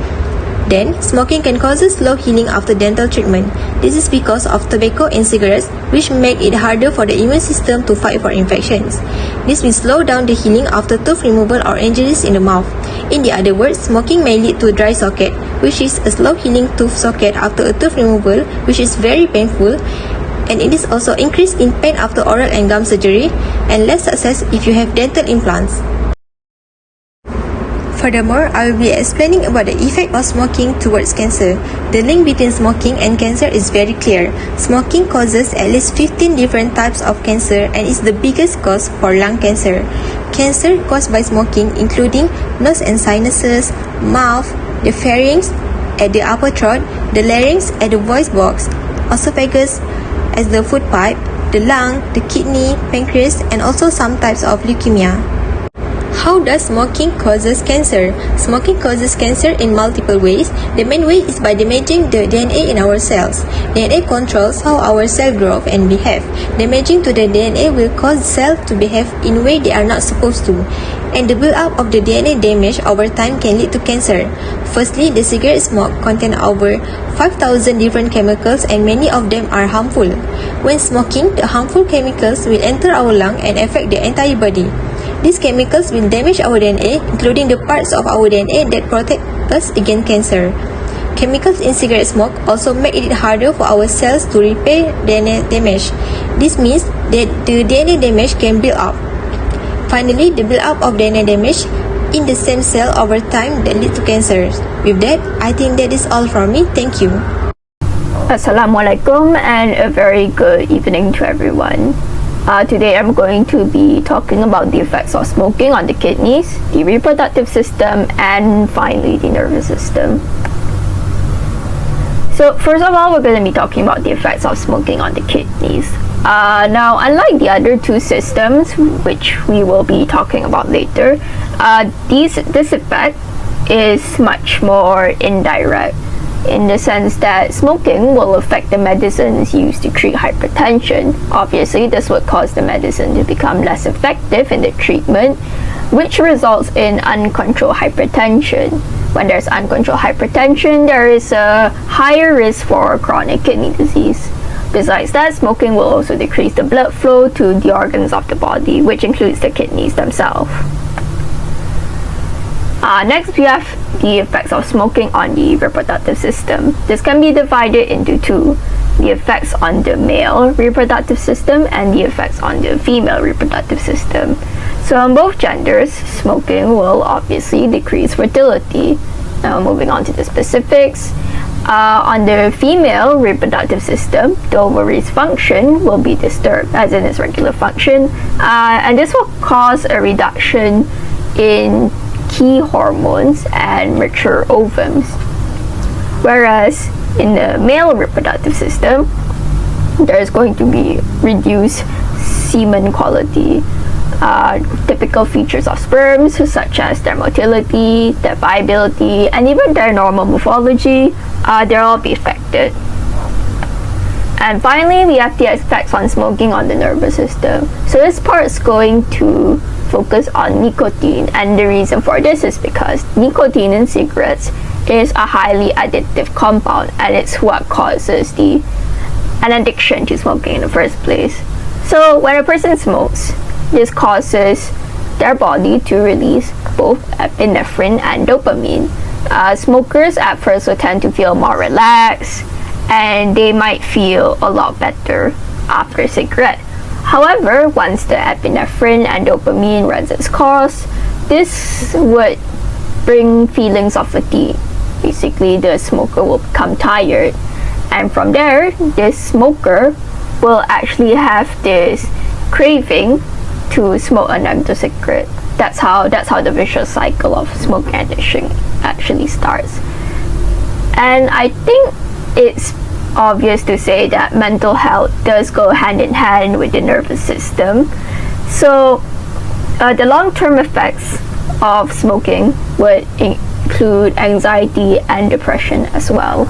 Then, smoking can cause slow healing after dental treatment. This is because of tobacco and cigarettes, which make it harder for the immune system to fight for infections. This will slow down the healing after tooth removal or injuries in the mouth. In the other words, smoking may lead to a dry socket, which is a slow healing tooth socket after a tooth removal, which is very painful, and it is also increased in pain after oral and gum surgery, and less success if you have dental implants. Furthermore, I will be explaining about the effect of smoking towards cancer. The link between smoking and cancer is very clear. Smoking causes at least 15 different types of cancer and is the biggest cause for lung cancer. Cancer caused by smoking including nose and sinuses, mouth, the pharynx at the upper throat, the larynx at the voice box, esophagus as the food pipe, the lung, the kidney, pancreas, and also some types of leukemia. How does smoking causes cancer? Smoking causes cancer in multiple ways. The main way is by damaging the DNA in our cells. DNA controls how our cells grow and behave. Damaging to the DNA will cause cells to behave in a way they are not supposed to. and the build-up of the DNA damage over time can lead to cancer. Firstly, the cigarette smoke contains over 5,000 different chemicals and many of them are harmful. When smoking, the harmful chemicals will enter our lung and affect the entire body. These chemicals will damage our DNA, including the parts of our DNA that protect us against cancer. Chemicals in cigarette smoke also make it harder for our cells to repair DNA damage. This means that the DNA damage can build up. Finally, the build-up of DNA damage in the same cell over time that lead to cancer. With that, I think that is all from me. Thank you. Assalamualaikum and a very good evening to everyone. Today I'm going to be talking about the effects of smoking on the kidneys, the reproductive system, and finally the nervous system. So first of all, we're going to be talking about the effects of smoking on the kidneys. Now, unlike the other two systems, which we will be talking about later, this effect is much more indirect in the sense that smoking will affect the medicines used to treat hypertension. Obviously, this would cause the medicine to become less effective in the treatment, which results in uncontrolled hypertension. When there's uncontrolled hypertension, there is a higher risk for chronic kidney disease. Besides that, smoking will also decrease the blood flow to the organs of the body, which includes the kidneys themselves. Next, we have the effects of smoking on the reproductive system. This can be divided into two: the effects on the male reproductive system and the effects on the female reproductive system. So on both genders, smoking will obviously decrease fertility. Now moving on to the specifics. On the female reproductive system, the ovaries function will be disturbed, as in its regular function, and this will cause a reduction in key hormones and mature ovums. Whereas in the male reproductive system, there is going to be reduced semen quality. Typical features of sperms, such as their motility, their viability, and even their normal morphology, they'll all be affected. And finally, we have the effects on smoking on the nervous system. So this part is going to focus on nicotine, and the reason for this is because nicotine in cigarettes is a highly addictive compound, and it's what causes an addiction to smoking in the first place. So when a person smokes, this causes their body to release both epinephrine and dopamine. Smokers at first will tend to feel more relaxed, and they might feel a lot better after a cigarette. However, once the epinephrine and dopamine runs its course, this would bring feelings of fatigue. Basically, the smoker will become tired, and from there, this smoker will actually have this craving to smoke another cigarette. That's how the vicious cycle of smoking addiction actually starts. And I think it's obvious to say that mental health does go hand in hand with the nervous system. So the long-term effects of smoking would include anxiety and depression as well.